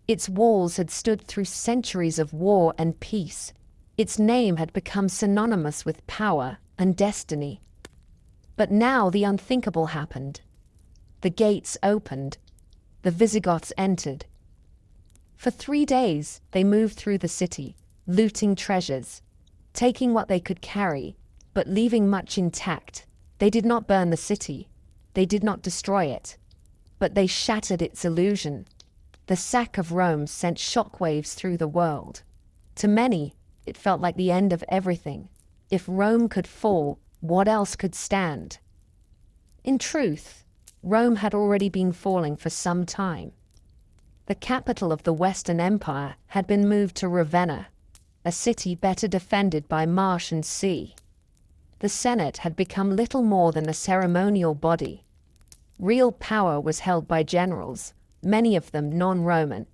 Its walls had stood through centuries of war and peace. Its name had become synonymous with power and destiny. But now the unthinkable happened. The gates opened. The Visigoths entered. For 3 days, they moved through the city, looting treasures, taking what they could carry, but leaving much intact. They did not burn the city. They did not destroy it. But they shattered its illusion. The sack of Rome sent shockwaves through the world. To many, it felt like the end of everything. If Rome could fall, what else could stand? In truth, Rome had already been falling for some time. The capital of the Western Empire had been moved to Ravenna, a city better defended by marsh and sea. The Senate had become little more than a ceremonial body. Real power was held by generals, many of them non-Roman,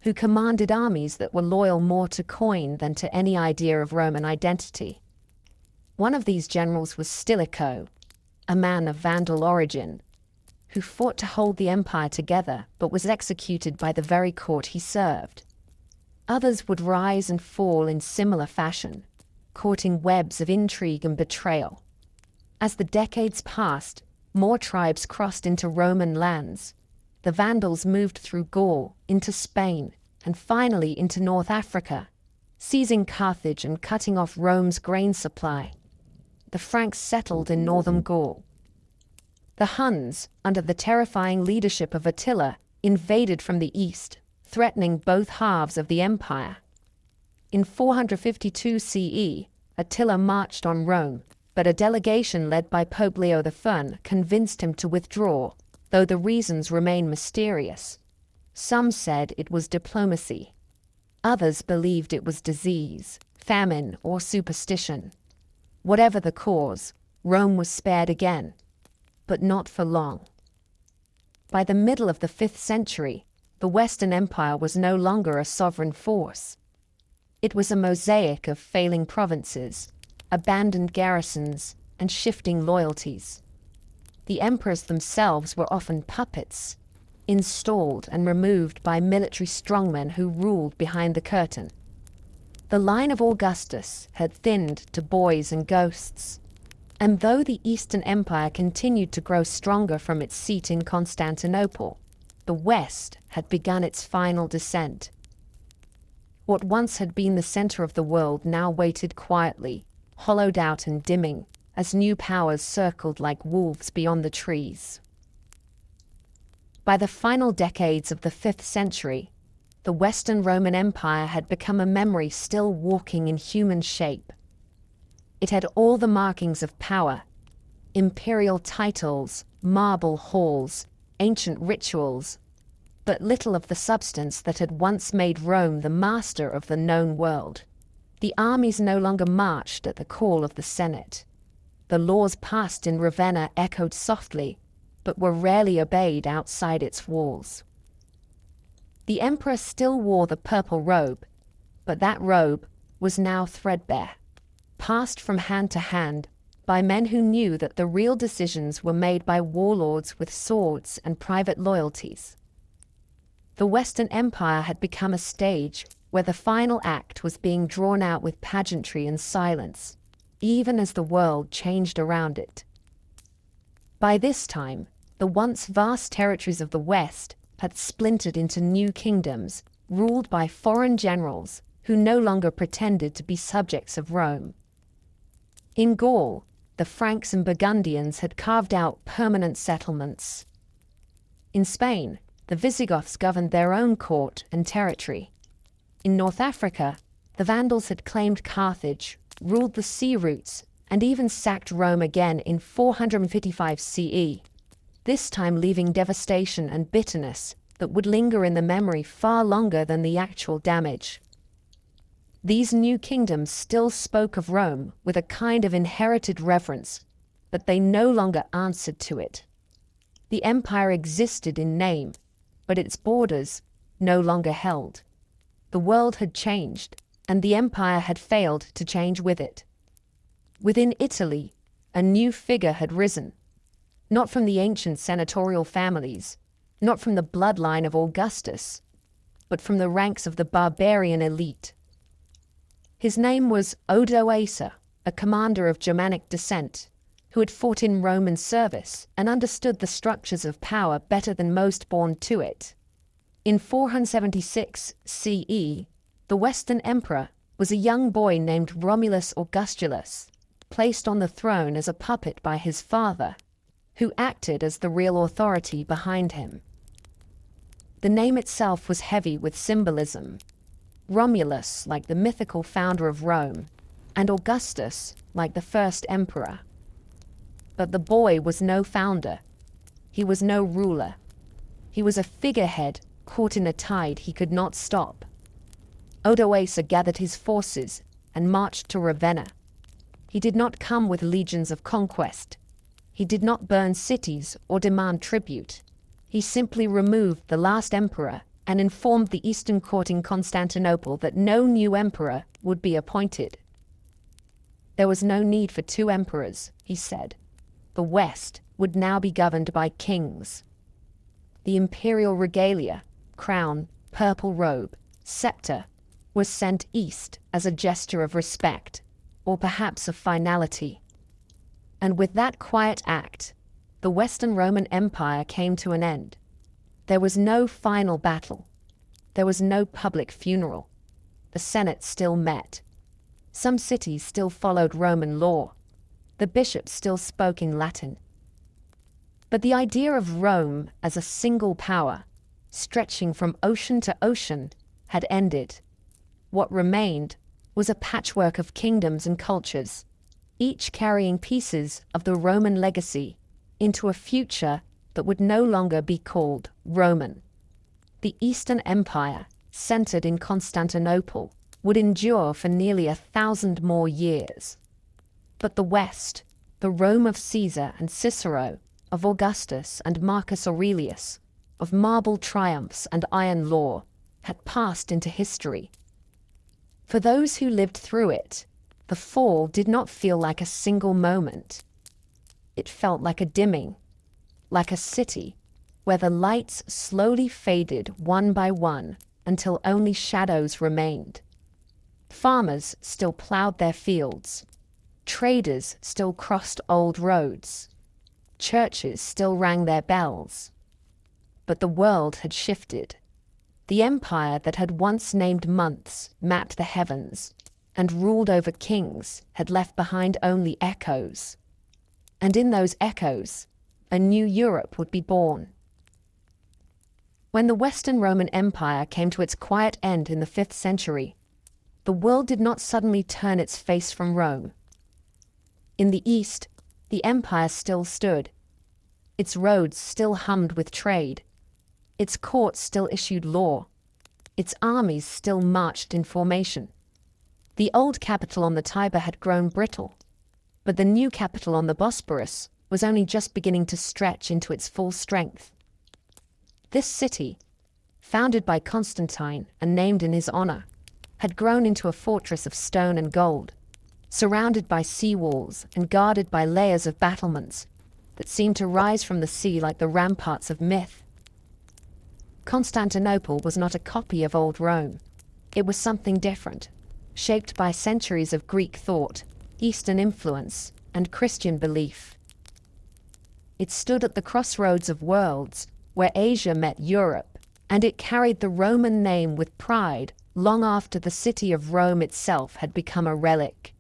who commanded armies that were loyal more to coin than to any idea of Roman identity. One of these generals was Stilicho, a man of Vandal origin, who fought to hold the empire together but was executed by the very court he served. Others would rise and fall in similar fashion, caught in webs of intrigue and betrayal. As the decades passed, more tribes crossed into Roman lands. The Vandals moved through Gaul, into Spain, and finally into North Africa, seizing Carthage and cutting off Rome's grain supply. The Franks settled in northern Gaul. The Huns, under the terrifying leadership of Attila, invaded from the east, threatening both halves of the empire. In 452 CE, Attila marched on Rome, but a delegation led by Pope Leo I convinced him to withdraw, though the reasons remain mysterious. Some said it was diplomacy. Others believed it was disease, famine, or superstition. Whatever the cause, Rome was spared again, but not for long. By the middle of the 5th century, the Western Empire was no longer a sovereign force. It was a mosaic of failing provinces, abandoned garrisons, and shifting loyalties. The emperors themselves were often puppets, installed and removed by military strongmen who ruled behind the curtain. The line of Augustus had thinned to boys and ghosts, and though the Eastern Empire continued to grow stronger from its seat in Constantinople, the West had begun its final descent. What once had been the center of the world now waited quietly, hollowed out and dimming, as new powers circled like wolves beyond the trees. By the final decades of the 5th century, the Western Roman Empire had become a memory still walking in human shape. It had all the markings of power: imperial titles, marble halls, ancient rituals, but little of the substance that had once made Rome the master of the known world. The armies no longer marched at the call of the Senate. The laws passed in Ravenna echoed softly, but were rarely obeyed outside its walls. The emperor still wore the purple robe, but that robe was now threadbare, passed from hand to hand by men who knew that the real decisions were made by warlords with swords and private loyalties. The Western Empire had become a stage where the final act was being drawn out with pageantry and silence, even as the world changed around it. By this time, the once vast territories of the West had splintered into new kingdoms, ruled by foreign generals who no longer pretended to be subjects of Rome. In Gaul, the Franks and Burgundians had carved out permanent settlements. In Spain, the Visigoths governed their own court and territory. In North Africa, the Vandals had claimed Carthage, ruled the sea routes, and even sacked Rome again in 455 CE, this time leaving devastation and bitterness that would linger in the memory far longer than the actual damage. These new kingdoms still spoke of Rome with a kind of inherited reverence, but they no longer answered to it. The empire existed in name, but its borders no longer held. The world had changed, and the empire had failed to change with it. Within Italy, a new figure had risen, not from the ancient senatorial families, not from the bloodline of Augustus, but from the ranks of the barbarian elite. His name was Odoacer, a commander of Germanic descent, who had fought in Roman service and understood the structures of power better than most born to it. In 476 CE, the Western emperor was a young boy named Romulus Augustulus, placed on the throne as a puppet by his father, who acted as the real authority behind him. The name itself was heavy with symbolism. Romulus, like the mythical founder of Rome, and Augustus, like the first emperor. But the boy was no founder. He was no ruler. He was a figurehead caught in a tide he could not stop. Odoacer gathered his forces and marched to Ravenna. He did not come with legions of conquest. He did not burn cities or demand tribute. He simply removed the last emperor and informed the Eastern court in Constantinople that no new emperor would be appointed. There was no need for two emperors, he said. The West would now be governed by kings. The imperial regalia, crown, purple robe, scepter, was sent east as a gesture of respect, or perhaps of finality. And with that quiet act, the Western Roman Empire came to an end. There was no final battle. There was no public funeral. The Senate still met. Some cities still followed Roman law. The bishops still spoke in Latin. But the idea of Rome as a single power, stretching from ocean to ocean, had ended. What remained was a patchwork of kingdoms and cultures, each carrying pieces of the Roman legacy into a future that would no longer be called Roman. The Eastern Empire, centered in Constantinople, would endure for nearly 1,000 more years. But the West, the Rome of Caesar and Cicero, of Augustus and Marcus Aurelius, of marble triumphs and iron law, had passed into history. For those who lived through it, the fall did not feel like a single moment. It felt like a dimming, like a city where the lights slowly faded one by one until only shadows remained. Farmers still plowed their fields. Traders still crossed old roads. Churches still rang their bells. But the world had shifted. The empire that had once named months, mapped the heavens, and ruled over kings had left behind only echoes. And in those echoes, a new Europe would be born. When the Western Roman Empire came to its quiet end in the 5th century, the world did not suddenly turn its face from Rome. In the East, the empire still stood. Its roads still hummed with trade. Its courts still issued law. Its armies still marched in formation. The old capital on the Tiber had grown brittle, but the new capital on the Bosporus was only just beginning to stretch into its full strength. This city, founded by Constantine and named in his honor, had grown into a fortress of stone and gold, surrounded by sea walls and guarded by layers of battlements that seemed to rise from the sea like the ramparts of myth. Constantinople was not a copy of old Rome. It was something different, shaped by centuries of Greek thought, Eastern influence, and Christian belief. It stood at the crossroads of worlds, where Asia met Europe, and it carried the Roman name with pride long after the city of Rome itself had become a relic.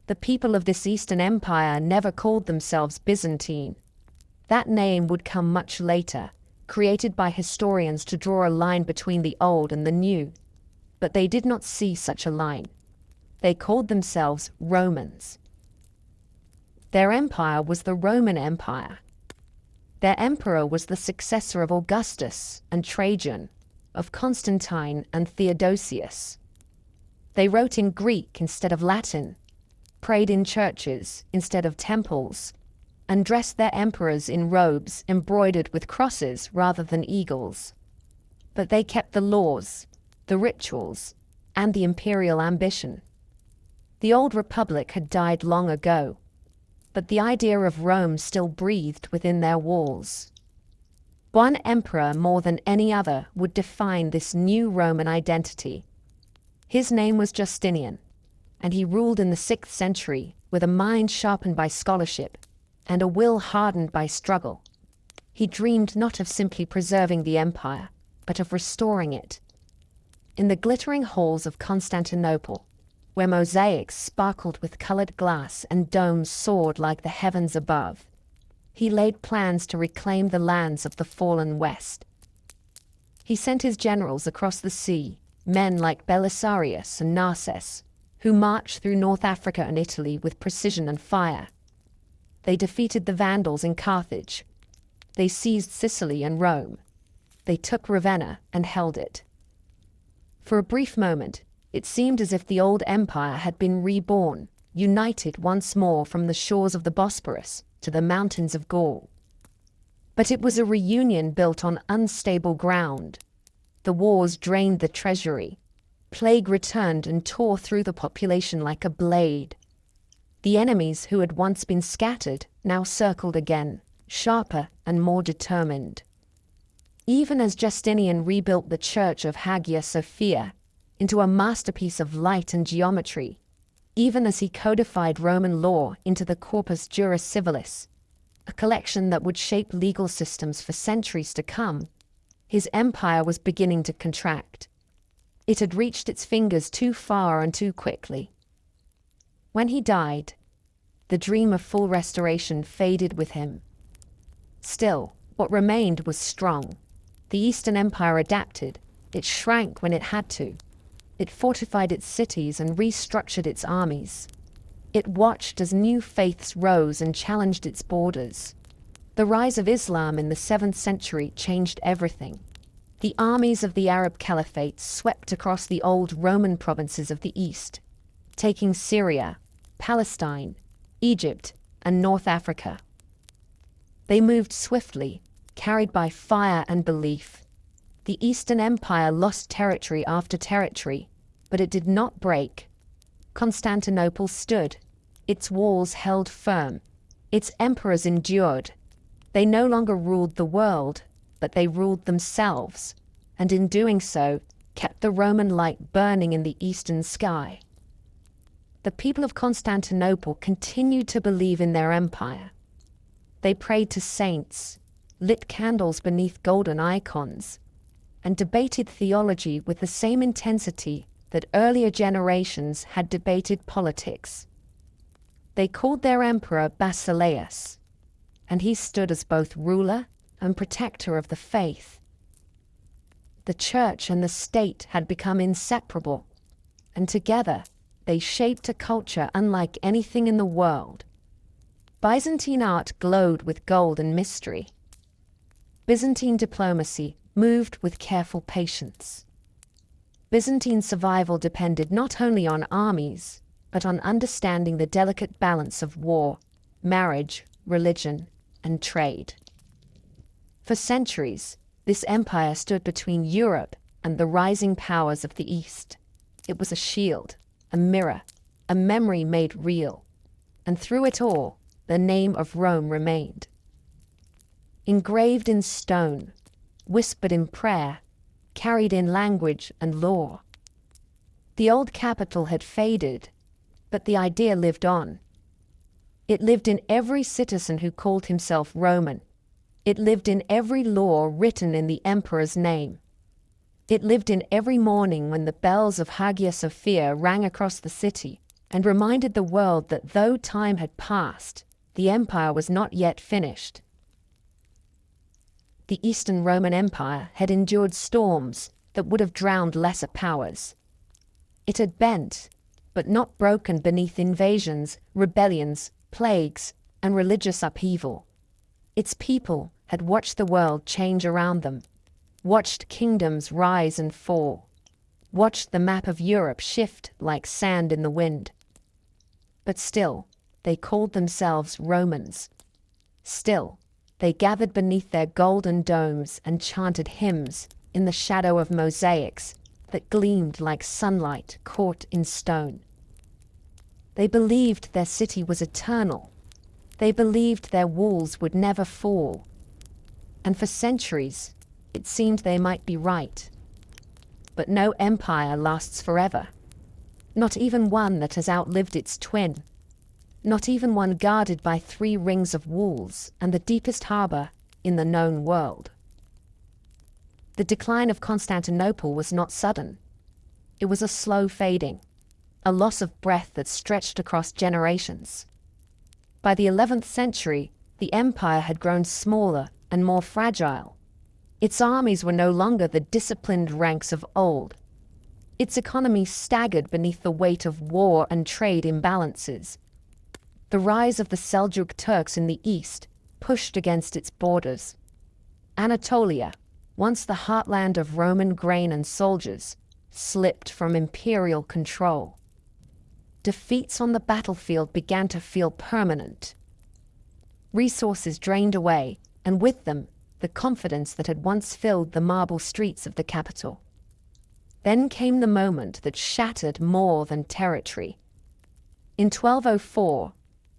The people of this Eastern Empire never called themselves Byzantine. That name would come much later, created by historians to draw a line between the old and the new. But they did not see such a line. They called themselves Romans. Their empire was the Roman Empire. Their emperor was the successor of Augustus and Trajan, of Constantine and Theodosius. They wrote in Greek instead of Latin, prayed in churches instead of temples, and dressed their emperors in robes embroidered with crosses rather than eagles. But they kept the laws, the rituals, and the imperial ambition. The old republic had died long ago, but the idea of Rome still breathed within their walls. One emperor more than any other would define this new Roman identity. His name was Justinian, and he ruled in the 6th century with a mind sharpened by scholarship and a will hardened by struggle. He dreamed not of simply preserving the empire, but of restoring it. In the glittering halls of Constantinople, where mosaics sparkled with colored glass and domes soared like the heavens above, he laid plans to reclaim the lands of the fallen West. He sent his generals across the sea, men like Belisarius and Narses, who marched through North Africa and Italy with precision and fire. They defeated the Vandals in Carthage. They seized Sicily and Rome. They took Ravenna and held it. For a brief moment, it seemed as if the old empire had been reborn, united once more from the shores of the Bosporus to the mountains of Gaul. But it was a reunion built on unstable ground. The wars drained the treasury. Plague returned and tore through the population like a blade. The enemies who had once been scattered now circled again, sharper and more determined. Even as Justinian rebuilt the church of Hagia Sophia into a masterpiece of light and geometry, even as he codified Roman law into the Corpus Juris Civilis, a collection that would shape legal systems for centuries to come, his empire was beginning to contract. It had reached its fingers too far and too quickly. When he died, the dream of full restoration faded with him. Still, what remained was strong. The Eastern Empire adapted. It shrank when it had to. It fortified its cities and restructured its armies. It watched as new faiths rose and challenged its borders. The rise of Islam in the 7th century changed everything. The armies of the Arab Caliphate swept across the old Roman provinces of the East, taking Syria, Palestine, Egypt, and North Africa. They moved swiftly, carried by fire and belief. The Eastern Empire lost territory after territory, but it did not break. Constantinople stood. Its walls held firm. Its emperors endured. They no longer ruled the world, but they ruled themselves, and in doing so, kept the Roman light burning in the eastern sky. The people of Constantinople continued to believe in their empire. They prayed to saints, lit candles beneath golden icons, and debated theology with the same intensity that earlier generations had debated politics. They called their emperor Basileus, and he stood as both ruler and protector of the faith. The church and the state had become inseparable, and together they shaped a culture unlike anything in the world. Byzantine art glowed with gold and mystery. Byzantine diplomacy moved with careful patience. Byzantine survival depended not only on armies, but on understanding the delicate balance of war, marriage, religion, and trade. For centuries, this empire stood between Europe and the rising powers of the East. It was a shield, a mirror, a memory made real, and through it all, the name of Rome remained. Engraved in stone, whispered in prayer, carried in language and law. The old capital had faded, but the idea lived on. It lived in every citizen who called himself Roman. It lived in every law written in the emperor's name. It lived in every morning when the bells of Hagia Sophia rang across the city and reminded the world that though time had passed, the empire was not yet finished. The Eastern Roman Empire had endured storms that would have drowned lesser powers. It had bent, but not broken beneath invasions, rebellions, plagues, and religious upheaval. Its people had watched the world change around them, watched kingdoms rise and fall, watched the map of Europe shift like sand in the wind. But still, they called themselves Romans. Still, they gathered beneath their golden domes and chanted hymns in the shadow of mosaics that gleamed like sunlight caught in stone. They believed their city was eternal. They believed their walls would never fall. And for centuries, it seemed they might be right. But no empire lasts forever. Not even one that has outlived its twin. Not even one guarded by 3 rings of walls and the deepest harbor in the known world. The decline of Constantinople was not sudden. It was a slow fading, a loss of breath that stretched across generations. By the 11th century, the empire had grown smaller and more fragile. Its armies were no longer the disciplined ranks of old. Its economy staggered beneath the weight of war and trade imbalances. The rise of the Seljuk Turks in the east pushed against its borders. Anatolia, once the heartland of Roman grain and soldiers, slipped from imperial control. Defeats on the battlefield began to feel permanent. Resources drained away, and with them, the confidence that had once filled the marble streets of the capital. Then came the moment that shattered more than territory. In 1204,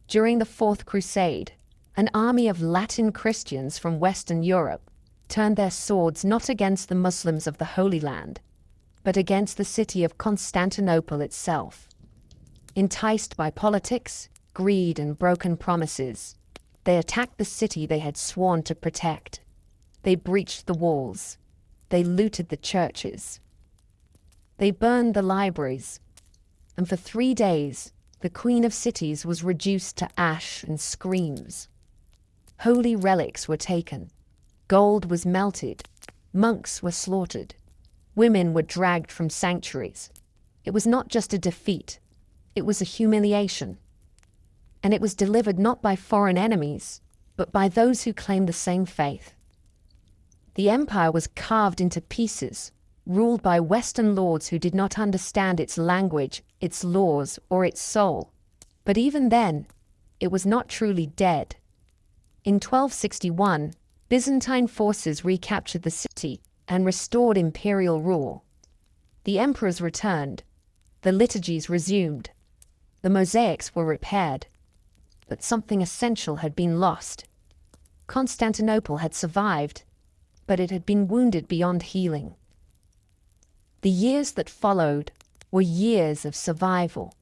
during the Fourth Crusade, an army of Latin Christians from Western Europe turned their swords not against the Muslims of the Holy Land, but against the city of Constantinople itself. Enticed by politics, greed, and broken promises, they attacked the city they had sworn to protect. They breached the walls. They looted the churches. They burned the libraries. And for 3 days, the Queen of Cities was reduced to ash and screams. Holy relics were taken. Gold was melted. Monks were slaughtered. Women were dragged from sanctuaries. It was not just a defeat. It was a humiliation, and it was delivered not by foreign enemies, but by those who claimed the same faith. The empire was carved into pieces, ruled by Western lords who did not understand its language, its laws, or its soul. But even then, it was not truly dead. In 1261, Byzantine forces recaptured the city and restored imperial rule. The emperors returned, the liturgies resumed, the mosaics were repaired, but something essential had been lost. Constantinople had survived, but it had been wounded beyond healing. The years that followed were years of survival.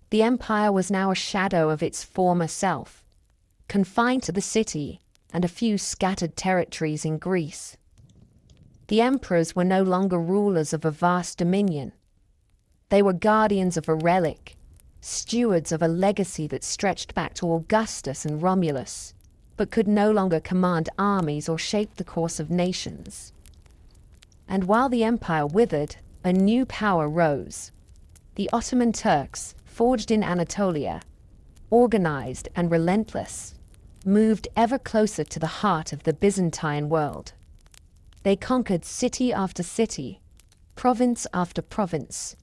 The empire was now a shadow of its former self, confined to the city and a few scattered territories in Greece. The emperors were no longer rulers of a vast dominion. They were guardians of a relic, stewards of a legacy that stretched back to Augustus and Romulus, but could no longer command armies or shape the course of nations. And while the empire withered, a new power rose. The Ottoman Turks, forged in Anatolia, organized and relentless, moved ever closer to the heart of the Byzantine world. They conquered city after city, province after province,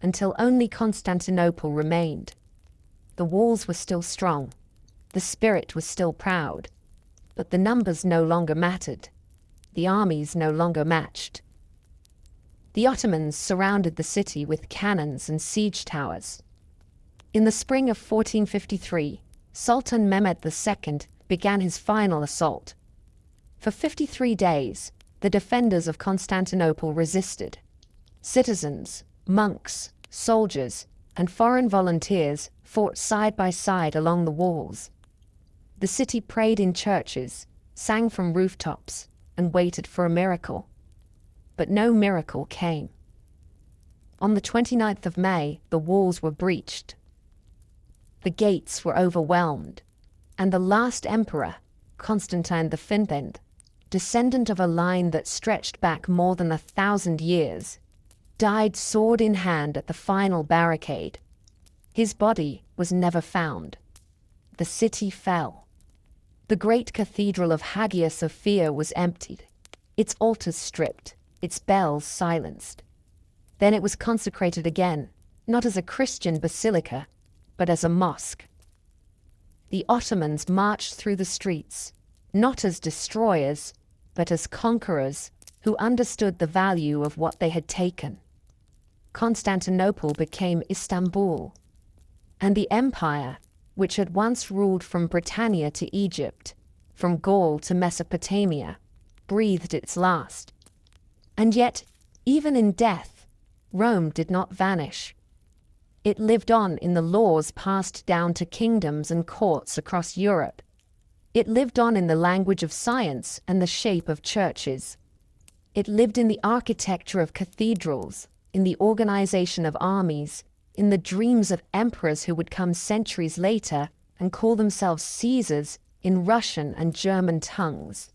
until only Constantinople remained. The walls were still strong, the spirit was still proud, but the numbers no longer mattered. The armies no longer matched. The Ottomans surrounded the city with cannons and siege towers. In the spring of 1453, Sultan Mehmed II began his final assault. For 53 days, the defenders of Constantinople resisted. Citizens, monks, soldiers, and foreign volunteers fought side by side along the walls. The city prayed in churches, sang from rooftops, and waited for a miracle. But no miracle came. On the 29th of May, the walls were breached. The gates were overwhelmed, and the last emperor, Constantine V, descendant of a line that stretched back more than 1,000 years, died sword in hand at the final barricade. His body was never found. The city fell. The great cathedral of Hagia Sophia was emptied, its altars stripped, its bells silenced. Then it was consecrated again, not as a Christian basilica, but as a mosque. The Ottomans marched through the streets, not as destroyers, but as conquerors who understood the value of what they had taken. Constantinople became Istanbul, and the empire, which had once ruled from Britannia to Egypt, from Gaul to Mesopotamia, breathed its last. And yet, even in death, Rome did not vanish. It lived on in the laws passed down to kingdoms and courts across Europe. It lived on in the language of science and the shape of churches. It lived in the architecture of cathedrals, in the organization of armies, in the dreams of emperors who would come centuries later and call themselves Caesars in Russian and German tongues.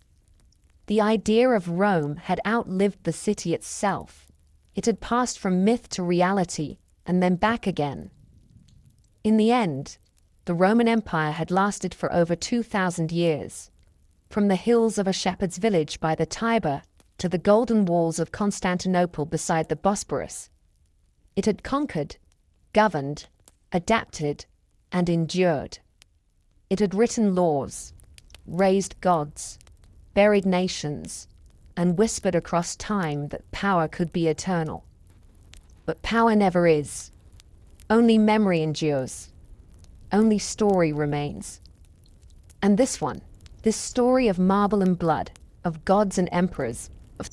The idea of Rome had outlived the city itself. It had passed from myth to reality and then back again. In the end, the Roman Empire had lasted for over 2,000 years, from the hills of a shepherd's village by the Tiber to the golden walls of Constantinople beside the Bosporus. It had conquered, governed, adapted, and endured. It had written laws, raised gods, buried nations, and whispered across time that power could be eternal. But power never is. Only memory endures. Only story remains. And this one, this story of marble and blood, of gods and emperors,